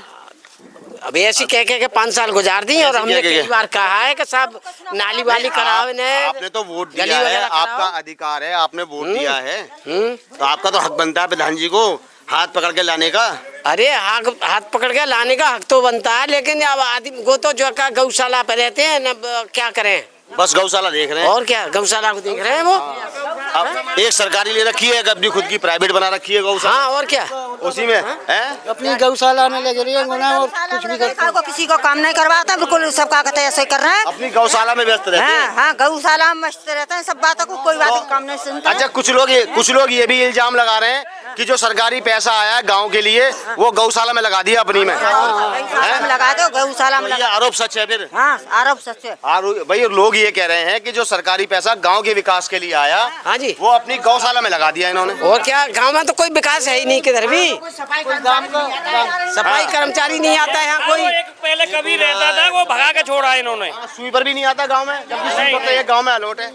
अब ऐसी कह 5 साल गुजार दी और हमने कई बार कहा है कि साहब नाली वाली कराओ। आपने तो वोट दिया है, आपका अधिकार है, आपने वोट दिया है तो आपका तो हक बनता है प्रधान जी को हाथ पकड़ के लाने का। अरे हाथ पकड़ के लाने का हक तो बनता है, लेकिन अब आदमी वो तो जो का गौशाला पे रहते हैं न, क्या करें? बस गौशाला देख रहे हैं और क्या, गौशाला को देख रहे हैं। वो अब एक सरकारी ले रखी है, अपनी खुद की प्राइवेट बना रखी है गौशाला। हाँ और क्या, उसी में है अपनी गौशाला में लगे रही है और कुछ भी किसी को काम नहीं करवाता, बिल्कुल सबका कहते ऐसे कर रहे हैं। अपनी गौशाला में व्यस्त रहते हैं। हाँ गौशाला में व्यस्त रहते हैं, सब बातों को कोई बात काम नहीं सुनता। अच्छा कुछ लोग ये भी इल्जाम लगा रहे हैं कि जो सरकारी पैसा आया गांव के लिए वो गौशाला में लगा दिया अपनी में। लगा दो गौशाला में। आरोप सच है फिर? हाँ आरोप सच है भाई। लोग ये कह रहे हैं कि जो सरकारी पैसा गांव के विकास के लिए आया, हाँ जी, वो अपनी गौशाला में लगा दिया इन्होंने। और क्या, गांव में तो कोई विकास है ही नहीं किधर भी। सफाई कर्मचारी नहीं आता है यहाँ कोई। पहले कभी रहता था वो भगा के छोड़ा इन्होंने। स्वीपर भी नहीं आता गांव में, जबकि गांव में अलॉट है।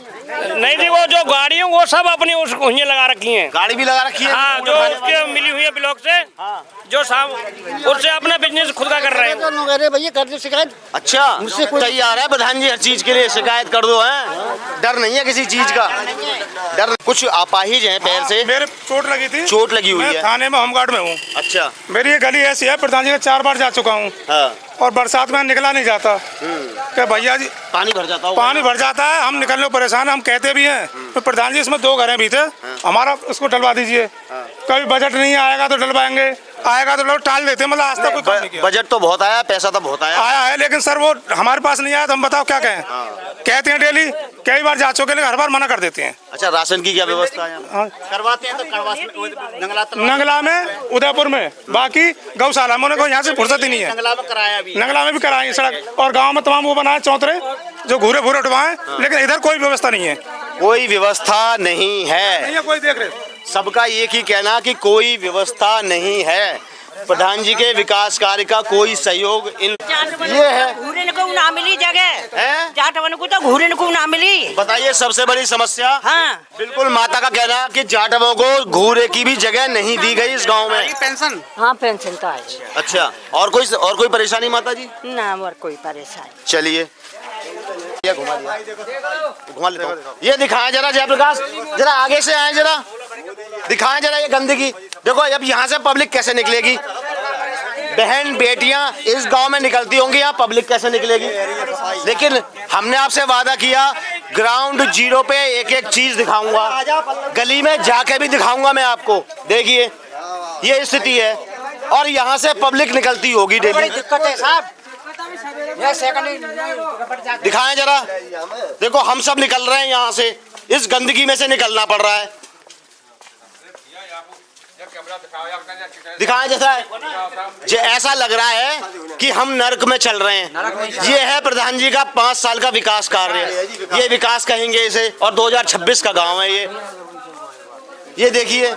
नहीं जी, वो जो गाड़ी है वो सब अपनी उसमें लगा रखी है। गाड़ी भी लगा रखी है हाँ, जो उसके मिली हुई है ब्लॉक से। हाँ। जो उससे अपना बिजनेस खुद का कर रहे हैं। भैया कर दो शिकायत। अच्छा तैयार है प्रधान जी हर चीज के लिए, शिकायत कर दो है, डर नहीं है किसी चीज का। डर कुछ अपाहिज है पैर से? मेरे चोट लगी थी। चोट लगी हुई है? थाने में होमगार्ड में हूँ। अच्छा मेरी ये गली ऐसी है, प्रधान जी 4 बार जा चुका हूँ। हाँ। और बरसात में निकला नहीं जाता कि भैया जी पानी भर जाता है, हम निकलने को परेशान। हम कहते भी हैं तो प्रधान जी इसमें 2 घर हैं बीते, हमारा उसको डलवा दीजिए। कभी बजट नहीं आएगा तो डलवाएंगे, आएगा तो लोग टाल देते हैं। मतलब आज तक कोई काम नहीं किया। बजट तो बहुत आया, पैसा तो बहुत आया है, लेकिन सर वो हमारे पास नहीं आया तो हम बताओ क्या कहें। कहते हैं डेली, कई बार जा चुके, लेकिन हर बार मना कर देते हैं। अच्छा राशन की क्या व्यवस्था है? करवाते हैं तो नंगला में, उदयपुर में, बाकी गौशाला में उनको यहाँ से फुर्सत ही नहीं है। नंगला में भी कराए सड़क, और गांव में तमाम वो बनाए चौतरे जो घूरे भूरे उठवाए, लेकिन इधर कोई व्यवस्था नहीं है। कोई व्यवस्था नहीं है। नहीं है, कोई देख रहे। सबका एक ही कहना कि कोई व्यवस्था नहीं है। प्रधान जी के विकास कार्य का कोई सहयोग इन ये है। घूरने को ना मिली जगह हैं? जाटवन को तो घूरने को ना मिली। बताइए सबसे बड़ी समस्या। हाँ बिल्कुल माता का कहना कि जाटवों को घूरे की भी जगह नहीं दी गई इस गांव में। पेंशन हाँ पेंशन तो है। अच्छा, और कोई परेशानी माता जी? ना और कोई परेशानी। चलिए ये घुमा लेता हूँ। ये दिखाएं जरा जयप्रकाश, जरा आगे से आए, जरा दिखाएं जरा ये गंदगी। देखो अब यहाँ से पब्लिक कैसे निकलेगी? बहन बेटियां इस गांव में निकलती होंगी, यहाँ पब्लिक कैसे निकलेगी? लेकिन हमने आपसे वादा किया ग्राउंड जीरो पे एक एक चीज दिखाऊंगा, गली में जाके भी दिखाऊंगा मैं आपको। देखिए ये स्थिति है और यहाँ से पब्लिक निकलती होगी डेली। दिक्कत है साहब, दिखाएं जरा। देखो हम सब निकल रहे हैं यहाँ से, इस गंदगी में से निकलना पड़ रहा है। दिखाएं जैसा है, ऐसा लग रहा है कि हम नर्क में चल रहे हैं। ये है प्रधान जी का 5 साल का विकास कार्य, ये विकास कहेंगे इसे, और 2026 का गांव है ये देखिए।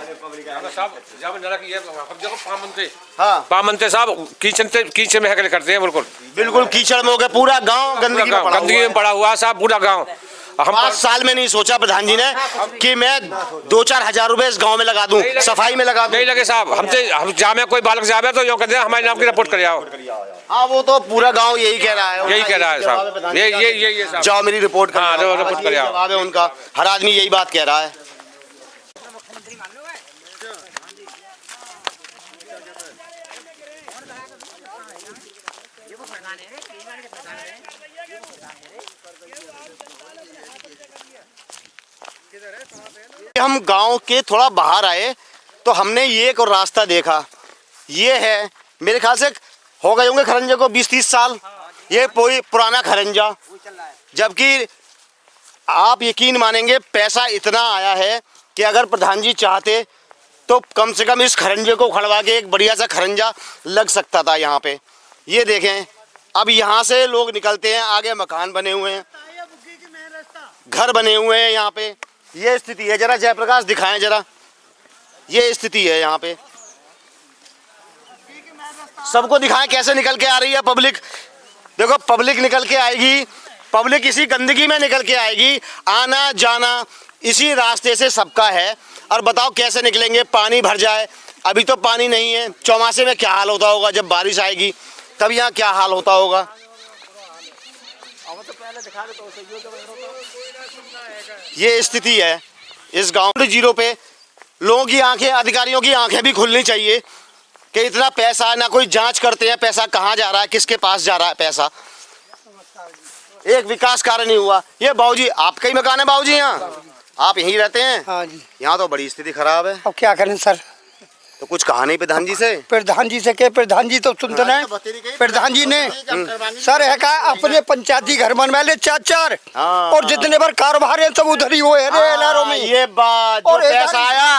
हाँ पामंते साहब कीचड़ में हैकल करते हैं, बिल्कुल कीचड़ में हो गया पूरा गांव, गंदगी में पड़ा हुआ साहब पूरा गांव। हम 5 साल में नहीं सोचा प्रधान जी ने कि मैं 2-4 हजार रुपए इस गांव में लगा दूं, सफाई में लगा दूं। नहीं लगे साहब, हम जामे कोई बालक जावे तो यो कहते हैं हमारे नाम की रिपोर्ट कर आओ। हाँ वो तो पूरा गांव यही कह रहा है, साहब, ये साहब जाओ मेरी रिपोर्ट कर आओ। रिपोर्ट कर आओ। जवाब है उनका, हर आदमी यही बात कह रहा है। हम गांव के थोड़ा बाहर आए तो हमने ये एक और रास्ता देखा। ये है मेरे ख्याल से हो गए होंगे खरंजे को 20-30 साल, ये कोई पुराना खरंजा, जबकि आप यकीन मानेंगे पैसा इतना आया है कि अगर प्रधान जी चाहते तो कम से कम इस खरंजे को उखड़वा के एक बढ़िया सा खरंजा लग सकता था यहाँ पे। ये देखें अब यहाँ से लोग निकलते हैं, आगे मकान बने हुए हैं, घर बने हुए हैं यहाँ पे। ये स्थिति है, जरा जयप्रकाश दिखाएं जरा, ये स्थिति है यहाँ पे। सबको दिखाएं कैसे निकल के आ रही है पब्लिक। देखो पब्लिक निकल के आएगी, पब्लिक इसी गंदगी में निकल के आएगी, आना जाना इसी रास्ते से सबका है। और बताओ कैसे निकलेंगे? पानी भर जाए, अभी तो पानी नहीं है, चौमासे में क्या हाल होता होगा, जब बारिश आएगी तब यहाँ क्या हाल होता होगा। ये स्थिति है इस गांव जीरो पे। लोगों की आंखें, अधिकारियों की आंखें भी खुलनी चाहिए कि इतना पैसा ना कोई जांच करते हैं, पैसा कहाँ जा रहा है, किसके पास जा रहा है पैसा। एक विकास कार्य नहीं हुआ। ये बाबूजी आपका ही मकान है बाबूजी? यहाँ आप यहीं रहते हैं? हाँ जी। यहाँ तो बड़ी स्थिति खराब है। अब क्या करें सर? तो कुछ कहा नहीं प्रधान जी से? प्रधान जी से के प्रधान जी तो सुनते हैं। प्रधान जी ने सर है का अपने पंचायती घर बनवा ले 4-4, और जितने बार कारोबार है सब उधर ही वो है में। ये बात जो पैसा आया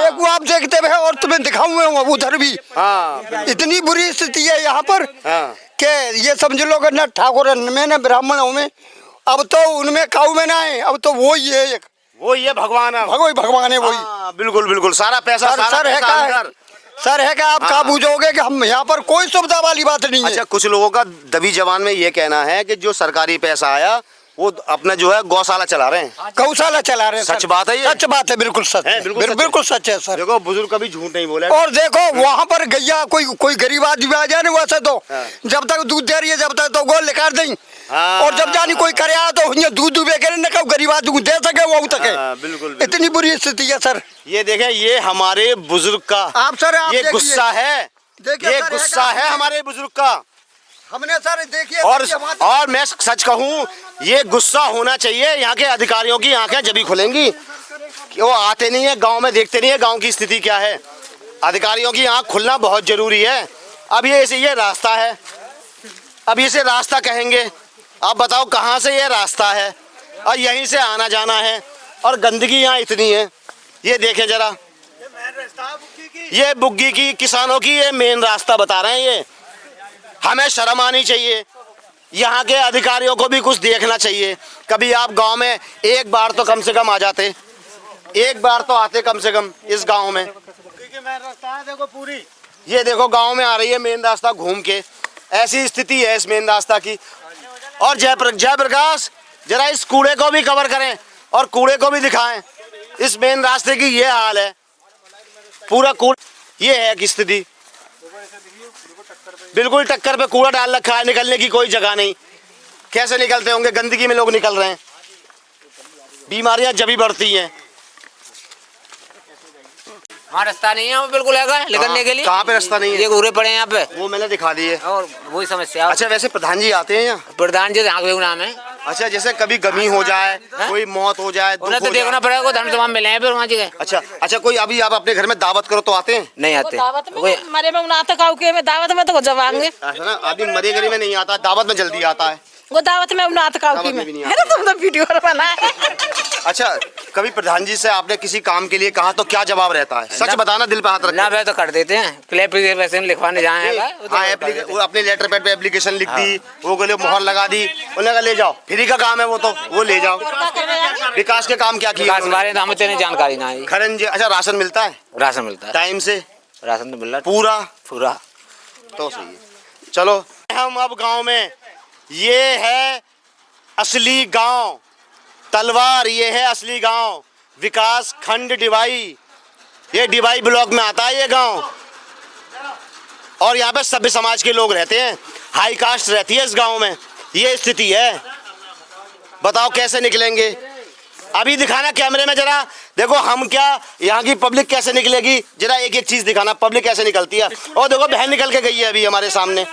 एक वो आप देखते हुए और तुम्हें दिखाऊंगा उधर भी। इतनी बुरी स्थिति है यहाँ पर कि ये समझ लो ना ठाकुर में न ब्राह्मणों में, अब तो उनमें काऊ में ना है, अब तो वो ही है, एक वो ये भगवान है, भगवान है वही। बिल्कुल बिल्कुल सारा पैसा सर है का आप का बूझोगे कि हम यहाँ पर कोई सुविधा वाली बात नहीं है। अच्छा, कुछ लोगों का दबी जबान में ये कहना है कि जो सरकारी पैसा आया वो अपना जो है गौशाला चला रहे हैं, गौशाला चला रहे हैं। सच बात है ये? सच बात है, बिल्कुल सच है, बिल्कुल सच है सर। देखो बुजुर्ग कभी झूठ नहीं बोले। और देखो वहाँ पर गैया कोई गरीब आदमी आ जाए ना, वैसे तो जब तक दूध दे रही है जब तक तो गोल निकाल दें, और जब जानी कोई करे तो दूध बेचे गरीब आदमी दे सके वो तक है। बिल्कुल इतनी बुरी स्थिति है सर। ये देखें, ये हमारे बुजुर्ग का आप सर ये गुस्सा है, ये गुस्सा है हमारे बुजुर्ग का। हमने सर देखिए और मैं सच कहूँ ये गुस्सा होना चाहिए। यहाँ के अधिकारियों की आंखें जभी खुलेंगी कि वो आते नहीं है गांव में, देखते नहीं है गांव की स्थिति क्या है। अधिकारियों की आंख खुलना बहुत जरूरी है। अब ये रास्ता है, अब इसे रास्ता कहेंगे। आप बताओ कहाँ से ये रास्ता है, और यहीं से आना जाना है, और गंदगी यहाँ इतनी है। ये देखें जरा, ये बुग्गी की किसानों की ये मेन रास्ता बता रहे हैं। ये हमें शर्म आनी चाहिए। यहाँ के अधिकारियों को भी कुछ देखना चाहिए। कभी आप गांव में एक बार तो कम से कम आ जाते, एक बार तो आते कम से कम इस गांव में। रास्ता है देखो पूरी, ये देखो गांव में आ रही है मेन रास्ता घूम के, ऐसी स्थिति है इस मेन रास्ता की। और जयप्रकाश जरा इस कूड़े को भी कवर करें और कूड़े को भी दिखाएं। इस मेन रास्ते की ये हाल है, पूरा कूड़ा, ये है कि स्थिति बिल्कुल टक्कर पे कूड़ा डाल रखा है, निकलने की कोई जगह नहीं। कैसे निकलते होंगे, गंदगी में लोग निकल रहे हैं, बीमारियां जब भी बढ़ती हैं। वहाँ रास्ता नहीं है, वो बिल्कुल है निकलने के लिए। कहाँ पे रास्ता नहीं है? ये घूरे पड़े हैं यहाँ पे, वो मैंने दिखा दिए और वही समस्या। अच्छा वैसे प्रधान जी आते हैं यहाँ? प्रधान जी नाम है। अच्छा जैसे कभी गमी हो जाए, कोई मौत हो जाए, उन्हें तो देखना पड़ेगा, धर्म तमाम मिले हैं फिर वहाँ जी गए। अच्छा कोई अभी आप अपने घर में दावत करो तो आते हैं? नहीं आते। दावत में मरे में में दावत में तो जवाएंगे ना, आदमी मरे गरी में नहीं आता, दावत में जल्दी आता है। वो दावत में तुम तो वीडियो बना। अच्छा कभी प्रधान जी से आपने किसी काम के लिए कहा तो क्या जवाब रहता है? सच बताना, दिल पे हाथ रखना। ना तो कर देते हैं, पैसे लिखवाने जाएगा, वो अपने लेटर पैड पे एप्लीकेशन लिख दी, वो बोले मोहर लगा दी, उन्होंने कहा ले जाओ, फ्री का काम है वो, तो वो ले जाओ। विकास के काम क्या किया? बारे में हमें जानकारी ना है। खरन जी, अच्छा राशन मिलता है? राशन मिलता है टाइम से, राशन तो मिल रहा पूरा तो सही है। चलो हम अब गांव में, ये है असली गांव तलवार, ये है असली गांव विकास खंड डिवाई, ये डिवाई ब्लॉक में आता है ये गांव। और यहाँ पे सभ्य समाज के लोग रहते हैं, हाई कास्ट रहती है इस गांव में। ये स्थिति है, बताओ कैसे निकलेंगे? अभी दिखाना कैमरे में जरा, देखो हम क्या, यहाँ की पब्लिक कैसे निकलेगी, जरा एक एक चीज दिखाना, पब्लिक कैसे निकलती है। और देखो बहन निकल के गई है अभी हमारे सामने,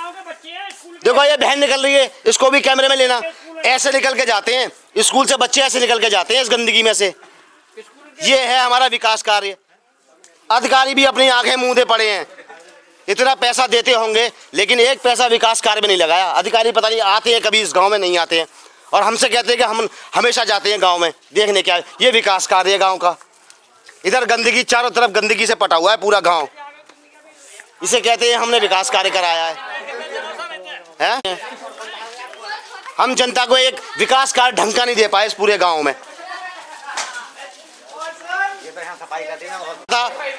देखो ये बहन निकल रही है, इसको भी कैमरे में लेना। ऐसे निकल के जाते हैं स्कूल से बच्चे, ऐसे निकल के जाते हैं इस गंदगी में से। ये है हमारा विकास कार्य। अधिकारी भी अपनी आंखें मूंदे पड़े हैं, इतना पैसा देते होंगे लेकिन एक पैसा विकास कार्य में नहीं लगाया। अधिकारी पता नहीं आते हैं कभी इस गांव में, नहीं आते हैं, और हमसे कहते हैं कि हम हमेशा जाते हैं गांव में देखने क्या। ये विकास कार्य है गांव का। इधर गंदगी, चारों तरफ गंदगी से पटा हुआ है पूरा गांव, इसे कहते हैं हमने विकास कार्य कराया है। हम जनता को एक विकास कार्य ढंग का नहीं दे पाए इस पूरे गांव में।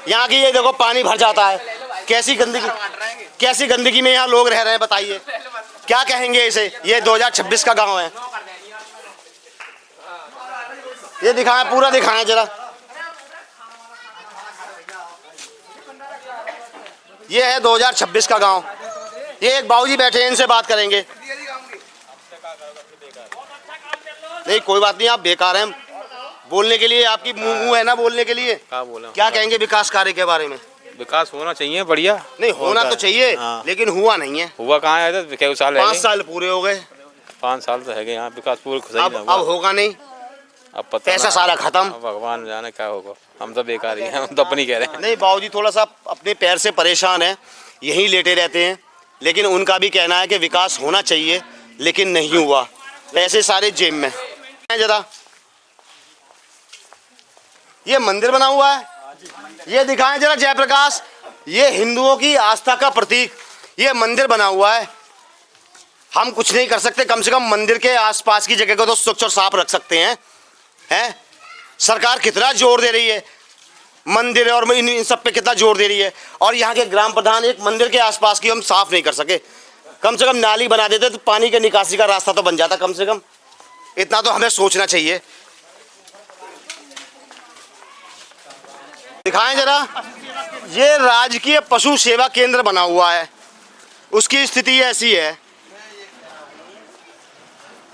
यहाँ की ये देखो पानी भर जाता है, कैसी गंदगी में यहाँ लोग रह रहे हैं, बताइए क्या कहेंगे इसे। ये 2026 का गांव है, ये दिखाएं, पूरा दिखाएं जरा। ये है 2026 का गांव। ये एक बाबूजी बैठे हैं, इनसे बात करेंगे। नहीं कोई बात नहीं, आप बेकार हैं बोलने के लिए, आपकी मुंह है ना बोलने के लिए। क्या कहेंगे विकास कार्य के बारे में? विकास होना चाहिए बढ़िया। नहीं होना तो चाहिए, लेकिन हुआ नहीं है। हुआ कहाँ है? क्या साल है? 5 साल पूरे हो गए। 5 साल तो है यहाँ, विकास पूरे अब होगा नहीं, अब पता पैसा सारा खत्म। भगवान जाने क्या होगा, हम तो बेकार ही हैं, हम तो अपनी कह रहे हैं। नहीं बाबूजी थोड़ा सा अपने पैर से परेशान है, यहीं लेटे रहते हैं, लेकिन उनका भी कहना है कि विकास होना चाहिए लेकिन नहीं हुआ, पैसे सारे जेब में। जरा ये मंदिर बना हुआ है, ये दिखाएं जरा जयप्रकाश, ये हिंदुओं की आस्था का प्रतीक, ये मंदिर बना हुआ है। हम कुछ नहीं कर सकते, कम से कम मंदिर के आसपास की जगह को तो स्वच्छ और साफ रख सकते हैं। सरकार कितना जोर दे रही है मंदिर और इन सब पे, कितना जोर दे रही है। और यहाँ के ग्राम प्रधान एक मंदिर के आसपास की हम साफ नहीं कर सके। कम से कम नाली बना देते तो पानी के निकासी का रास्ता तो बन जाता, कम से कम इतना तो हमें सोचना चाहिए। दिखाएं जरा, ये राजकीय पशु सेवा केंद्र बना हुआ है, उसकी स्थिति ऐसी है।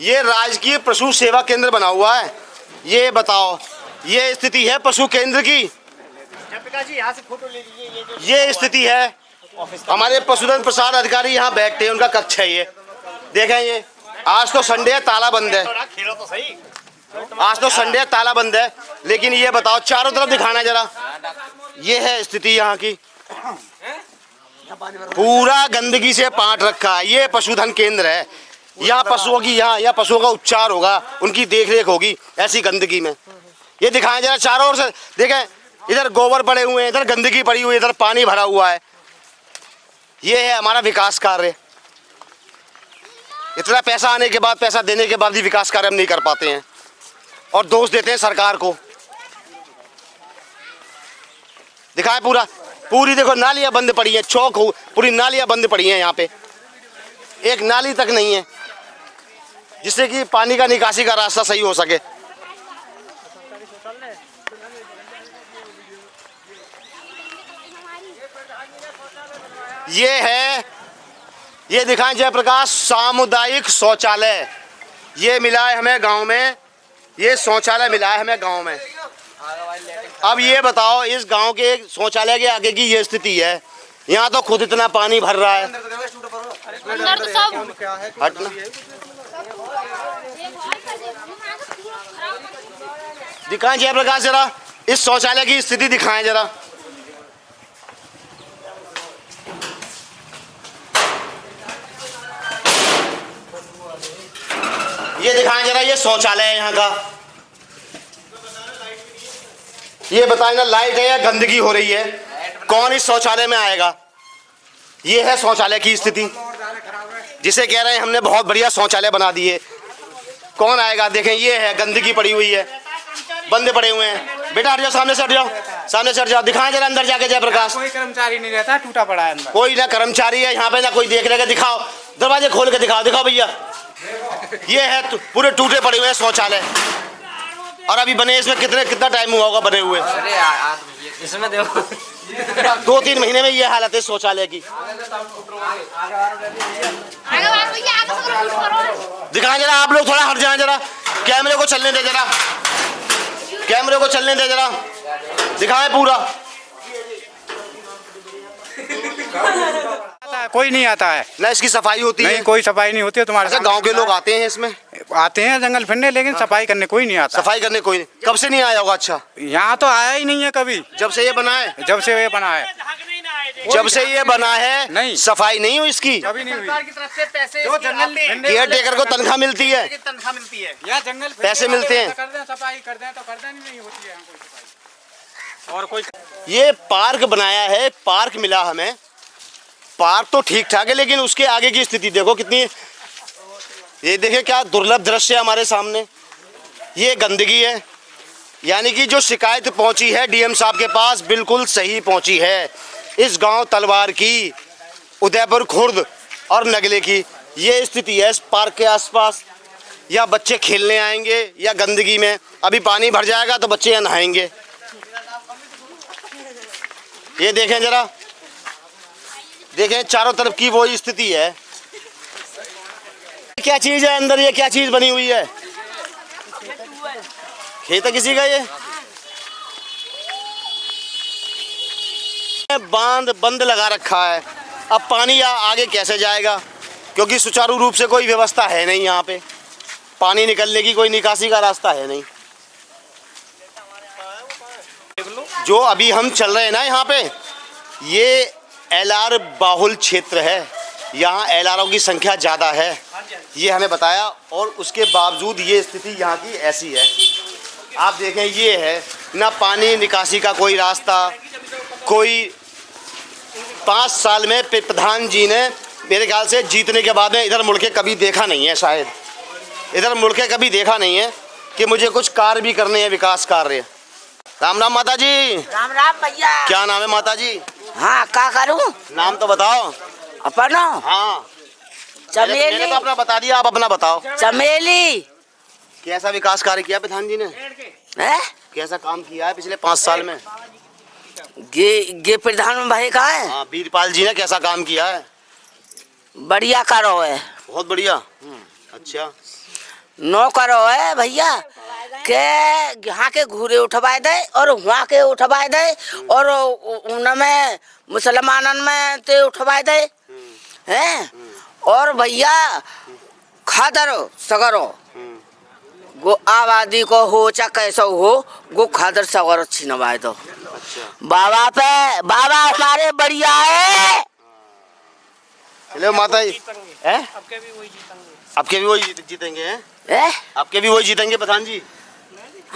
ये राजकीय पशु सेवा केंद्र बना हुआ है, ये बताओ ये स्थिति है पशु केंद्र की। ये स्थिति है, हमारे पशुधन प्रसार अधिकारी यहाँ बैठते हैं, उनका कक्ष है ये। देखें ये, आज तो संडे है, ताला बंद है, आज तो संडे है, ताला बंद है। लेकिन ये बताओ चारों तरफ दिखाना जरा, ये है स्थिति यहाँ की, पूरा गंदगी से पाट रखा है। ये पशुधन केंद्र है, यहाँ पशुओं की यहाँ पशुओं का उपचार होगा, उनकी देखरेख होगी ऐसी गंदगी में। ये दिखाएं जरा चारों ओर से, देखें इधर गोबर पड़े हुए हैं, इधर गंदगी पड़ी हुई है, इधर पानी भरा हुआ है। ये है हमारा विकास कार्य। इतना पैसा आने के बाद, पैसा देने के बाद भी विकास कार्य हम नहीं कर पाते हैं और दोष देते हैं सरकार को। दिखाए पूरी देखो नालियां बंद पड़ी हैं, चौक पूरी नालियां बंद पड़ी हैं, यहाँ पे एक नाली तक नहीं है जिससे कि पानी का निकासी का रास्ता सही हो सके। ये दिखाएं जयप्रकाश सामुदायिक शौचालय, ये मिला है हमें गांव में, ये शौचालय मिला है हमें गांव में। अब ये बताओ इस गांव के शौचालय के आगे की ये स्थिति है, यहाँ तो खुद इतना पानी भर रहा है। हटना दिखाएं जयप्रकाश जरा इस शौचालय की स्थिति दिखाएं जरा। ये दिखाएं जरा, ये शौचालय है यहाँ का, ये बताएं ना लाइट है या गंदगी हो रही है, कौन इस शौचालय में आएगा। ये है शौचालय की स्थिति, जिसे कह रहे हैं हमने बहुत बढ़िया शौचालय बना दिए, कौन आएगा। देखें ये है गंदगी पड़ी हुई है, बंदे पड़े हुए हैं। बेटा हट जाओ, सामने से हट जाओ, सामने से हट जाओ। दिखाएं जरा अंदर जाके जयप्रकाश। कोई कर्मचारी नहीं रहता, टूटा पड़ा है अंदर। कोई ना कर्मचारी है यहाँ पे ना कोई देख लेगा। दिखाओ दरवाजे खोल के दिखाओ, दिखाओ भैया। ये है पूरे टूटे पड़े हुए हैं शौचालय, और अभी बने इसमें कितना टाइम हुआ होगा बने हुए। इसमें देखो 2-3 महीने में ये हालत है शौचालय की। दिखाएं जरा, आप लोग थोड़ा हट जाएं जरा, कैमरे को चलने दे जरा, कैमरे को चलने दे जरा, दिखाएं पूरा। कोई नहीं आता है ना इसकी सफाई होती है? नहीं, कोई सफाई नहीं होती है। तुम्हारे गांव के लोग आते हैं इसमें? आते हैं जंगल फिरने, लेकिन सफाई करने कोई नहीं आता। सफाई करने कोई नहीं? कब से नहीं आया होगा? अच्छा, यहाँ तो आया ही नहीं है कभी। जब से ये बना है? जब से ये बना है, जब से ये बना है नहीं सफाई नहीं हुई इसकी। कभी नहीं हुई। सरकार की तरफ से पैसे केयर टेकर को तनख्वाह मिलती है, तनख्वाह मिलती है, यहाँ जंगल पैसे मिलते हैं। कर दें सफाई कर दें तो कर दें, नहीं होती है यहाँ कोई सफाई। और कोई ये पार्क बनाया है, पार्क मिला हमें, पार्क तो ठीक ठाक है, लेकिन उसके आगे की स्थिति देखो कितनी। ये देखिए क्या दुर्लभ दृश्य है हमारे सामने। ये गंदगी है, यानी कि जो शिकायत पहुंची है डीएम साहब के पास बिल्कुल सही पहुंची है। इस गांव तलवार की, उदयपुर खुर्द और नगले की ये स्थिति है इस पार्क के आसपास। या बच्चे खेलने आएंगे या गंदगी में, अभी पानी भर जाएगा तो बच्चे यहाँ नहाएंगे। ये देखें जरा, देखें चारों तरफ की वो स्थिति है। क्या चीज है अंदर, ये क्या चीज बनी हुई है? खेत है किसी का? ये बांध बंद लगा रखा है, अब पानी आगे कैसे जाएगा, क्योंकि सुचारू रूप से कोई व्यवस्था है नहीं यहाँ पे, पानी निकलने की कोई निकासी का रास्ता है नहीं। जो अभी हम चल रहे हैं ना यहाँ पे, ये एलआर बाहुल क्षेत्र है, यहाँ एलआरओ की संख्या ज़्यादा है, ये हमें बताया, और उसके बावजूद ये स्थिति यहाँ की ऐसी है। आप देखें ये है ना, पानी निकासी का कोई रास्ता, कोई 5 साल में प्रधान जी ने मेरे ख्याल से जीतने के बाद में इधर मुड़ के कभी देखा नहीं है, शायद इधर मुड़ के कभी देखा नहीं है कि मुझे कुछ कार्य भी करने हैं, विकास कार्य। राम राम माता जी। राम राम भैया। क्या नाम है माता जी? हाँ, क्या करूँ? नाम तो बताओ अपना। हाँ चमेली। मैंने तो अपना बता दिया, आप अपना बताओ। चमेली। कैसा विकास कार्य किया प्रधान जी ने? कैसा काम किया है पिछले 5 साल में? ये प्रधान भाई का है? हाँ, वीरपाल जी ने कैसा काम किया है? बढ़िया करो है। बहुत बढ़िया। अच्छा, नो करो है भैया के यहाँ के घूरे उठवाए दे और वहाँ के उठवाए दे, और उनमें मुसलमानन में ते उठवाए दे हैं। और भैया खादर सगरो गो आबादी को हो चाहे कैसा हो, गो खादर सगरो छिनवाए दो। बाबा पे, बाबा हमारे बढ़िया है। हेलो माता जी, आपके भी वही जीतेंगे हैं? आपके भी वही जीतेंगे प्रधान जी?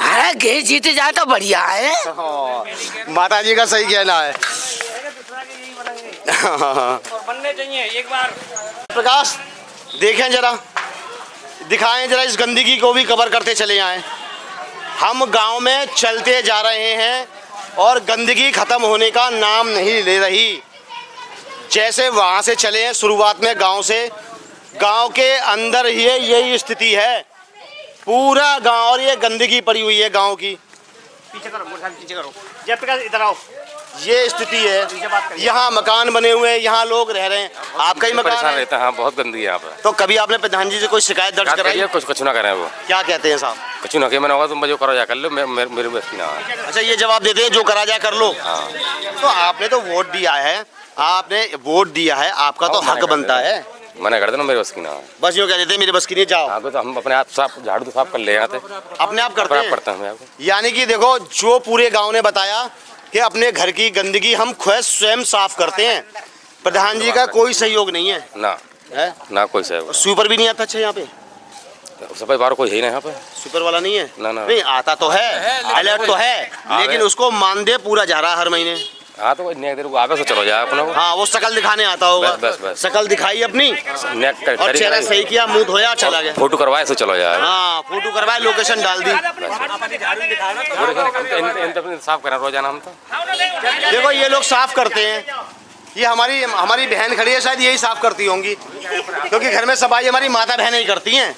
अरे गे जीत जाए तो बढ़िया है। माता जी का सही कहना है। और बनने चाहिए एक बार। प्रकाश देखें जरा, दिखाएं जरा, इस गंदगी को भी कवर करते चले आएं। हम गांव में चलते जा रहे हैं और गंदगी खत्म होने का नाम नहीं ले रही। जैसे वहाँ से चले हैं शुरुआत में गांव से, गांव के अंदर ही यही स्थिति है, पूरा गांव और ये गंदगी पड़ी हुई है गांव की। पीछे करो, पीछे करो, जयप्रकाश इधर आओ। ये स्थिति है, यहाँ मकान बने हुए हैं, यहाँ लोग रह रहे हैं। आपका ही मकान है? रहता है, हाँ, बहुत गंदगी है यहाँ पर। तो कभी आपने प्रधान जी से कोई शिकायत दर्ज कराई? कुछ ना करें, वो क्या कहते हैं साहब? कुछ ना मैंने होगा, तुम जो करो जा कर लो, मेरे बस की ना। अच्छा, ये जवाब देते हैं जो करा जाए कर लो। तो आपने तो वोट दिया है, आपने वोट दिया है, आपका तो हक बनता है। मना कर देना, मेरे बस की ना। बस यूँ कह देते हैं मेरे बस की नहीं, जाओ। तो हम अपने आप साफ झाड़ू तो साफ कर ले आते, अपने आप करते हैं। यानी कि देखो, जो पूरे गांव ने बताया कि अपने घर की गंदगी हम खुद स्वयं साफ करते हैं, प्रधान जी का कोई सहयोग नहीं है ना, है ना कोई सहयोग। स्वीपर भी नहीं आता? अच्छा, यहाँ पे सफाई बार कोई है ही नहीं यहाँ पे, स्वीपर वाला नहीं है? ना। नहीं आता तो है, अलर्ट तो है, लेकिन उसको मानदेय पूरा जा रहा हर महीने। हाँ, तो देर को आगे से चलो जाए अपना। हाँ, वो शकल दिखाने आता होगा। बस। शकल दिखाई अपनी और चेहरा सही किया, मुंह धोया, चला गया। फोटो करवाए तो चलो जाए। हाँ, फोटो करवाए, लोकेशन डाल दी। साफ करें रोजाना हम तो। देखो, ये लोग साफ करते हैं, ये हमारी बहन खड़ी है, शायद यही साफ करती होंगी, क्योंकि घर में सफाई हमारी माता बहनें ही करती हैं।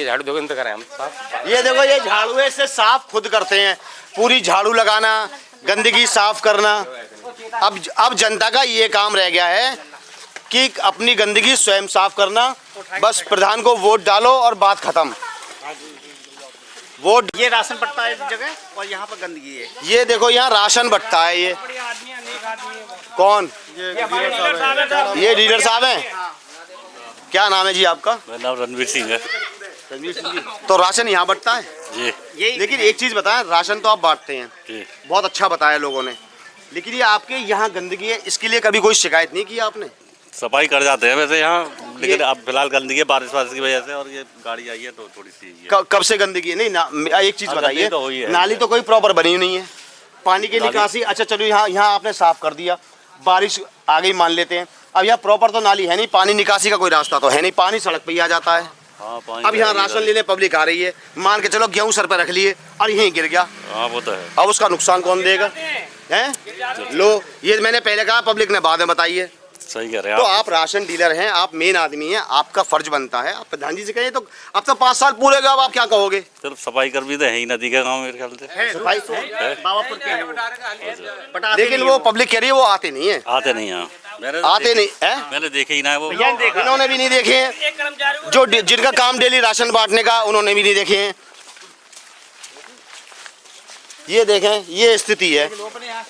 झाड़ू दोगे तो करें हम साफ। ये देखो, ये झाड़ू से साफ खुद करते हैं, पूरी झाड़ू लगाना, गंदगी साफ करना। अब जनता का ये काम रह गया है कि अपनी गंदगी स्वयं साफ करना। बस प्रधान को वोट डालो और बात खत्म। वोट। ये राशन बंटता है इस जगह और यहाँ पर गंदगी है। ये देखो, यहाँ राशन बंटता है। ये कौन? ये डीलर साहब हैं। क्या नाम है जी आपका? मेरा नाम रणवीर सिंह है। रणवीर सिंह जी, तो राशन यहाँ बंटता है जी। लेकिन एक चीज बताएं, राशन तो आप बांटते हैं जी, बहुत अच्छा बताया लोगों ने, लेकिन ये आपके यहाँ गंदगी है, इसके लिए कभी कोई शिकायत नहीं की आपने? सफाई कर जाते हैं वैसे यहाँ, लेकिन अब फिलहाल गंदगी है बारिश की वजह से, और ये गाड़ी आई है तो थोड़ी सी कब से गंदगी है? नहीं एक चीज बताइए, तो हुई है। नाली तो कोई प्रॉपर बनी नहीं है, पानी की निकासी। अच्छा चलो, यहाँ आपने साफ कर दिया, बारिश आ गई मान लेते हैं, अब यहाँ प्रॉपर तो नाली है नहीं, पानी निकासी का कोई रास्ता तो है नहीं, पानी सड़क पे ही आ जाता है। अब यहाँ राशन लेने पब्लिक आ रही है, मान के चलो गेहूं सर पे रख लिए और यहीं गिर गया। हाँ, वो तो है। अब उसका नुकसान कौन देगा? हैं? लो, ये मैंने पहले कहा, पब्लिक ने बाद में बताई है। सही कह रहे हैं तो आप राशन डीलर हैं, आप मेन आदमी हैं, आपका फर्ज बनता है, आप प्रधान जी से कहें। तो अब तो 5 साल पूरे गए, अब आप क्या कहोगे? चलो, सफाई कर भी तो है ही नदी का गाँव मेरे ख्याल से। सफाई बाबापुर के, लेकिन वो पब्लिक कह रही है वो आते नहीं है। आते नहीं है, आते नहीं है, मैंने देखे ही ना है वो। इन्होंने भी नहीं देखे हैं, जो जिनका काम डेली राशन बांटने का, उन्होंने भी नहीं देखे हैं। ये देखें, ये स्थिति है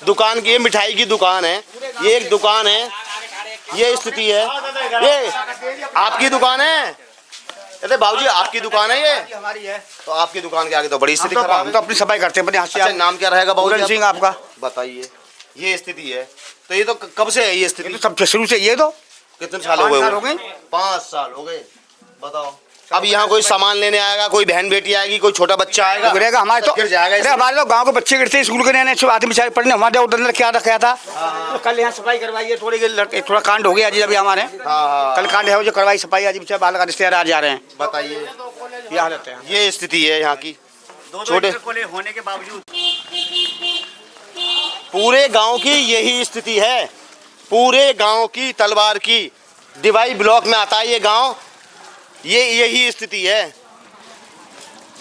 दुकान की। ये मिठाई की दुकान है, ये एक दुकान है, ये स्थिति है। ये आपकी दुकान है? अरे बाबूजी, आपकी दुकान है ये? हमारी है। तो आपकी दुकान के आगे तो बड़ी स्थिति खराब है। हम तो अपनी सफाई करते हैं। अच्छा, नाम क्या रहेगा बाबूजी सिंह आपका? बताइए। ये स्थिति है, तो ये तो कब से है ये स्थिति? तो सबसे शुरू से ये तो कितने साल हो गए? 5 साल हो गए। बताओ, अब यहाँ कोई सामान लेने आएगा, कोई बहन बेटी आएगी, कोई छोटा बच्चा आएगा, गिरेगा। हमारे तो गिर जाएगा। अरे हमारे तो गांव के बच्चे गिरते स्कूल के नए आते बेचारे पढ़ने, हमारे उधर क्या रखा था। तो कल यहाँ सफाई करवाई है, थोड़ा कांड हो गया जी अभी हमारे। कल कांड है, वो जो करवाई सफाई आज बेचारे बाल का रिश्तेदार आ जा रहे हैं। बताइए, ये हालत है, ये स्थिति है यहाँ की। छोटे होने के बावजूद पूरे गांव की यही स्थिति है, पूरे गांव की, तलवार की डिवाई ब्लॉक में आता है ये गांव, ये यही स्थिति है।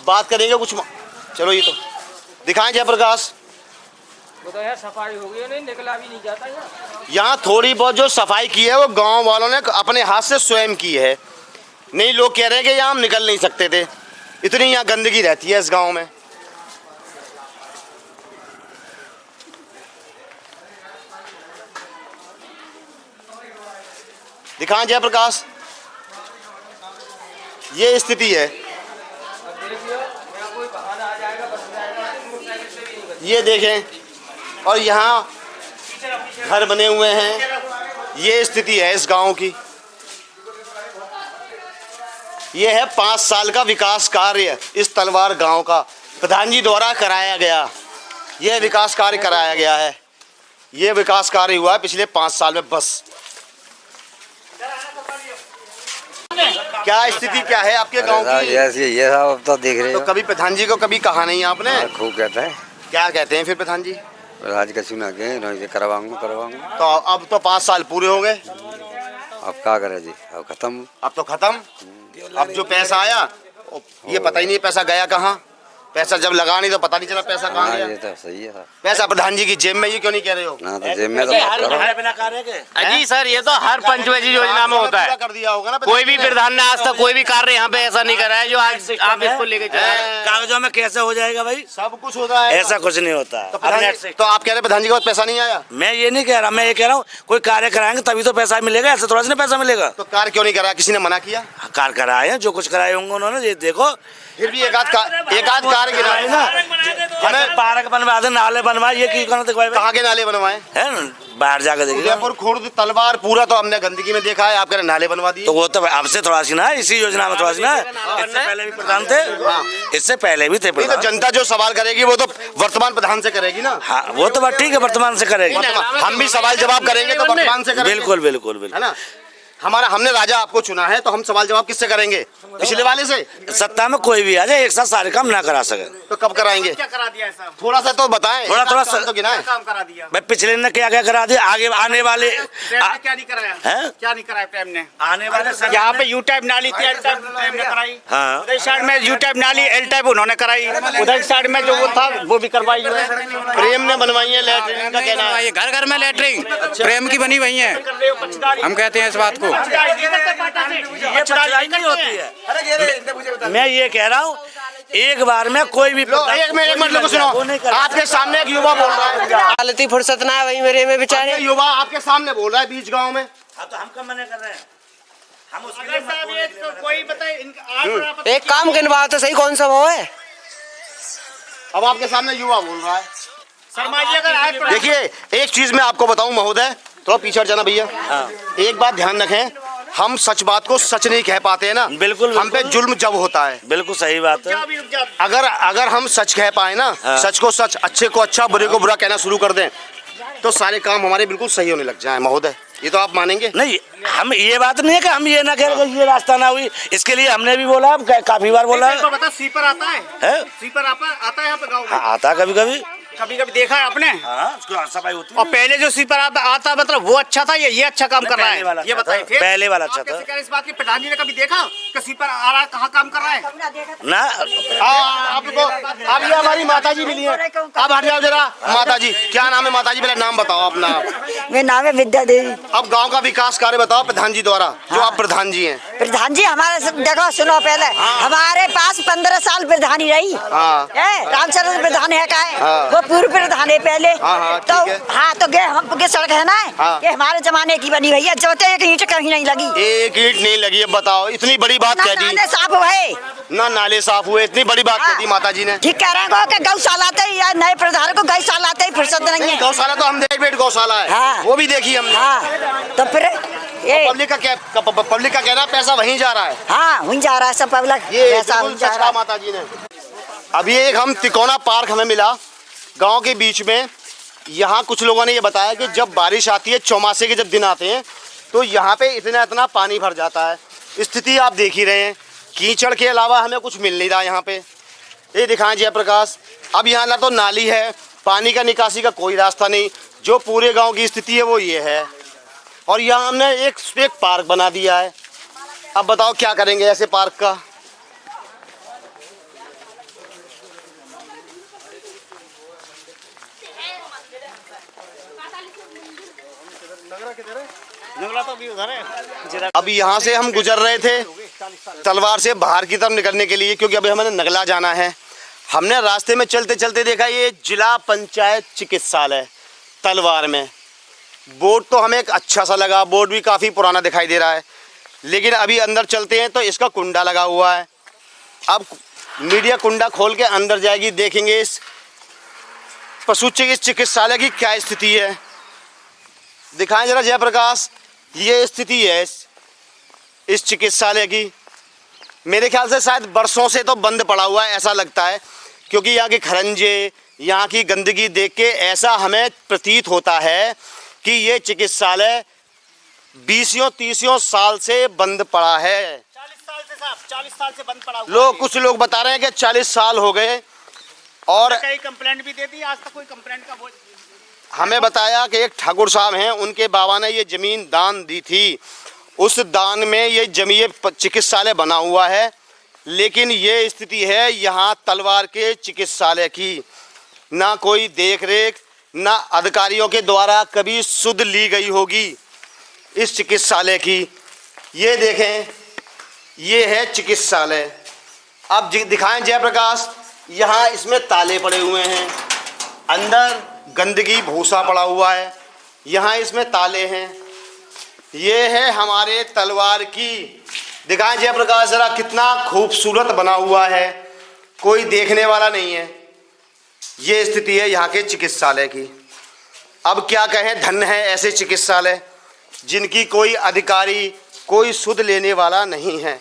बात करेंगे कुछ, चलो ये तो दिखाएं जयप्रकाश। तो यार सफाई हो गई नहीं, निकला भी नहीं जाता यहाँ थोड़ी बहुत जो सफाई की है वो गांव वालों ने अपने हाथ से स्वयं की है। नहीं, लोग कह रहे हैं कि यहाँ हम निकल नहीं सकते थे, इतनी यहाँ गंदगी रहती है इस गांव में। दिखाएं जयप्रकाश, ये स्थिति है। ये देखें, और यहाँ घर बने हुए हैं, ये स्थिति है इस गांव की। ये है 5 साल का विकास कार्य इस तलवार गांव का, प्रधान जी द्वारा कराया गया। यह विकास कार्य कराया गया है, ये विकास कार्य हुआ है पिछले 5 साल में बस। क्या स्थिति क्या है आपके गांव की? ये सब तो देख रहे तो कभी प्रधान जी को कभी कहा नहीं आपने? खूब कहते हैं। क्या कहते हैं फिर प्रधान जी? प्रधान का सुना के करवाऊंगा। तो अब तो 5 साल पूरे हो गए, अब क्या करे जी, अब खत्म। अब तो खत्म। अब जो पैसा आया ये पता ही नहीं पैसा गया कहाँ। पैसा जब लगा नहीं तो पता नहीं चला पैसा कहाँ गया। ये तो सही है सर। पैसा प्रधान जी की जेब में, ये क्यों नहीं कह रहे हो? ना तो जेब में तो अजी सर, ये तो हर पंचवटी योजना में होता है। कर दिया होगा ना। कोई भी प्रधान ने आज तक कोई भी कार्य यहाँ पे ऐसा नहीं करा है जो आज आप इसको लेके चले। कागजों में कैसे हो जाएगा भाई? सब कुछ होता है, ऐसा कुछ नहीं होता। तो आप कह रहे प्रधान जी को पैसा नहीं आया? मैं ये नहीं कह रहा, मैं ये कह रहा हूँ कोई कार्य कराएंगे तभी तो पैसा मिलेगा, ऐसे थोड़ा सा पैसा मिलेगा। तो कार्य क्यों नहीं करा? किसी ने मना किया? कार्य कराए हैं, जो कुछ कराए होंगे उन्होंने, ये देखो। फिर भी एक आध कार्य गिराए ना। हमें पार्क बनवा दे, नाले बनवाए, ये क्यों करना? कहाँ के नाले बनवाए हैं? बाहर जाकर देखिए। उदयपुर, खुर्द, तलवार पूरा तो हमने गंदगी में देखा है, आप कह रहे नाले बनवा दिए। तो वो तो आपसे थोड़ा सी ना, इसी योजना में थोड़ा सी ना, इससे पहले भी प्रधान थे, इससे पहले भी थे प्रधान। तो जनता जो सवाल करेगी वो तो वर्तमान प्रधान से करेगी ना। हाँ, वो तो बात ठीक है, वर्तमान से करेगी। हम भी सवाल जवाब करेंगे तो वर्तमान से करेंगे। बिल्कुल बिल्कुल बिल्कुल, है ना। हमने राजा आपको चुना है तो हम सवाल जवाब किससे करेंगे? पिछले वाले से। सत्ता में कोई भी आ जाए एक साथ सारे काम ना करा सके तो कब कराएंगे? क्या करा दिया है? थोड़ा सा तो बताएं। थोड़ा तो गिनाएं। काम करा दिया भाई, पिछले ने क्या क्या करा दिया, आगे आने वाले क्या नहीं कराया हैं? क्या नहीं कराया प्रेम ने? आने वाले यहाँ पे यू टाइप नाली थी, एल टाइप प्रेम ने कराई। हाँ। उधर साइड में यू टाइप नाली, एल टाइप उन्होंने कराई। उधर साइड में जो वो था वो भी करवाई है। प्रेम ने बनवाई है लैट्रिन का कहना है। घर घर में लैट्रिन प्रेम की बनी हुई है। हम कहते हैं इस बात को। ये पढ़ाई नहीं होती है। मैं ये कह रहा हूँ, एक बार में कोई भी एक मिनट लोगों सुनो, आपके सामने एक युवा बोल रहा है। हालती फुर्सत ना है वही मेरे में बेचारे। युवा आपके सामने बोल रहा है बीच गांव में। तो हम कब मना कर रहे हैं? हम कोई बताए एक काम गिनवाओ तो सही, कौन सा वो है? अब आपके सामने युवा बोल रहा है। शर्मा जी अगर देखिए, एक चीज मैं आपको बताऊं महोदय, थोड़ा पीछे हट जाना भैया। एक बात ध्यान रखें, हम सच बात को सच नहीं कह पाते हैं ना। बिल्कुल, हम पे जुल्म जब होता है। बिल्कुल सही बात है। अगर हम सच कह पाए ना, सच को सच, अच्छे को अच्छा, बुरे को बुरा कहना शुरू कर दें तो सारे काम हमारे बिल्कुल सही होने लग जाए महोदय। ये तो आप मानेंगे नहीं? हम ये बात नहीं है कि हम ये ना कह रहे ये रास्ता ना हुई, इसके लिए हमने भी बोला, काफी बार बोला। बता, सीपर आता है? सीपर आता है यहाँ पे गाँव में? आता कभी कभी कभी कभी देखा है आपने? उसको सफाई होती है। और पहले जो सीपर आता मतलब वो अच्छा था, ये अच्छा काम कर रहा है? ये बताइए फिर। पहले वाला अच्छा था। इस बात की प्रधान जी ने कभी देखा कि सीपर आ रहा है, कहाँ काम कर रहा है ना? आपको अब ये हमारी माता जी मिली है। अब हट जाओ जरा। माता जी, क्या नाम है माता जी? मेरा नाम बताओ अपना। मेरा नाम है विद्या देवी। अब गांव का विकास कार्य बताओ प्रधान जी द्वारा, जो आप प्रधान जी हैं। प्रधान जी हमारे देखो, सुनो पहले, हमारे पास 15 साल प्रधानी रही है। रामचंद्र प्रधान है का है, वो पूर्व प्रधान है पहले। तो हाँ, तो हम सड़क है ना, ये हमारे जमाने की बनी हुई है। जो एक ईंट कहीं नहीं लगी, एक ईंट नहीं लगी। अब बताओ, इतनी बड़ी बात कह दी। नाले साफ हुए ना, नाले साफ हुए, इतनी बड़ी बात कह दी माता जी ने। ठीक कह रहे हो कि गौशाला आते ही, या नए प्रधान को गौशाला आते ही फुर्सत नहीं है। गौशाला तो हम देख गौशाला है, वो भी देखी हमने। तो फिर पब्लिक का कहना पैसा वहीं जा रहा है। हाँ, वहीं जा रहा है सब पब्लिक। ये सच कहा माता जी ने। अभी एक हम तिकोना पार्क हमें मिला गांव के बीच में। यहाँ कुछ लोगों ने ये बताया कि जब बारिश आती है, चौमासे के जब दिन आते हैं, तो यहाँ पे इतना पानी भर जाता है। स्थिति आप देख ही रहे हैं, कीचड़ के अलावा हमें कुछ मिल नहीं रहा यहाँ पे। ये दिखाएं जयप्रकाश। अब यहाँ ना तो नाली है, पानी का निकासी का कोई रास्ता नहीं। जो पूरे गाँव की स्थिति है वो ये है। और यहाँ हमने एक पार्क बना दिया है। अब बताओ क्या करेंगे ऐसे पार्क का? अभी यहाँ से हम गुजर रहे थे तलवार से बाहर की तरफ निकलने के लिए, क्योंकि अभी हमें नगला जाना है। हमने रास्ते में चलते चलते देखा ये जिला पंचायत चिकित्सालय तलवार में। बोर्ड तो हमें एक अच्छा सा लगा, बोर्ड भी काफ़ी पुराना दिखाई दे रहा है। लेकिन अभी अंदर चलते हैं तो इसका कुंडा लगा हुआ है। अब मीडिया कुंडा खोल के अंदर जाएगी, देखेंगे इस पशु चिकित्सालय की क्या स्थिति है। दिखाएं जरा जयप्रकाश, ये स्थिति है इस चिकित्सालय की। मेरे ख्याल से शायद बरसों से तो बंद पड़ा हुआ है ऐसा लगता है, क्योंकि यहाँ के खरंजे, यहाँ की गंदगी देख के ऐसा हमें प्रतीत होता है कि ये चिकित्सालय 20-30 साल से बंद पड़ा है। 40 साल से बंद पड़ा हुआ लोग कुछ लोग बता रहे हैं कि 40 साल हो गए और कई कंप्लेंट भी देती है, आज तक कोई कंप्लेंट का हमें बताया कि एक ठाकुर साहब हैं, उनके बाबा ने ये ज़मीन दान दी थी। उस दान में ये जमीन चिकित्सालय बना हुआ है, लेकिन ये स्थिति है यहाँ तलवार के चिकित्सालय की। ना कोई देख रेख, ना अधिकारियों के द्वारा कभी सुध ली गई होगी इस चिकित्सालय की। ये देखें, ये है चिकित्सालय। अब दिखाएं जयप्रकाश, यहाँ इसमें ताले पड़े हुए हैं, अंदर गंदगी भूसा पड़ा हुआ है, यहाँ इसमें ताले हैं। ये है हमारे तलवार की, दिखाएं जयप्रकाश जरा, कितना खूबसूरत बना हुआ है, कोई देखने वाला नहीं है। ये स्थिति है यहाँ के चिकित्सालय की। अब क्या कहें, धन्य है ऐसे चिकित्सालय जिनकी कोई अधिकारी, कोई सुध लेने वाला नहीं है।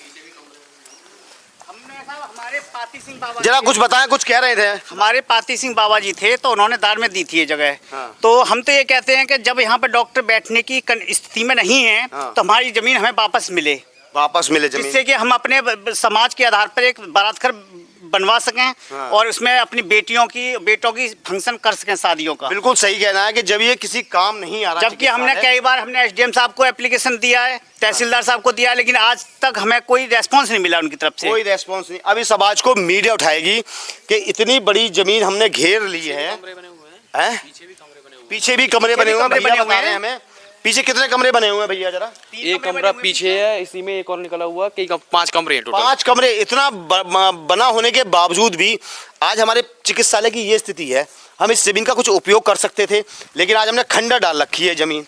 हमारे पाती सिंह बाबा जरा कुछ बताएं, कुछ कह रहे थे। हमारे पाती सिंह बाबा जी थे तो उन्होंने दान में दी थी ये जगह। तो हम तो ये कहते हैं कि जब यहाँ पे डॉक्टर बैठने की स्थिति में नहीं है तो हमारी जमीन हमें वापस मिले जमीन, जिससे कि हम अपने समाज के आधार पर एक बारात घर बनवा सकें और उसमें अपनी बेटों की फंक्शन कर सकें शादियों का। बिल्कुल सही कहना है कि जब ये किसी काम नहीं आ रहा, जबकि हमने कई बार एसडीएम साहब को एप्लीकेशन दिया है, तहसीलदार साहब को दिया है, लेकिन आज तक हमें कोई रेस्पॉन्स नहीं मिला उनकी तरफ से। कोई रेस्पॉन्स नहीं। अभी समाज को मीडिया उठाएगी कि इतनी बड़ी जमीन हमने घेर ली है। पीछे भी कमरे बने हुए हैं, भैया बता रहे हैं हमें। पीछे कितने कमरे बने हुए हैं भैया जरा? एक कमरा पीछे है, इसी में एक और निकला हुआ, 5 कमरे हैं टोटल। 5 कमरे। इतना बना होने के बावजूद भी आज हमारे चिकित्सालय की ये स्थिति है। हम इस जमीन का कुछ उपयोग कर सकते थे, लेकिन आज हमने खंडर डाल रखी है जमीन।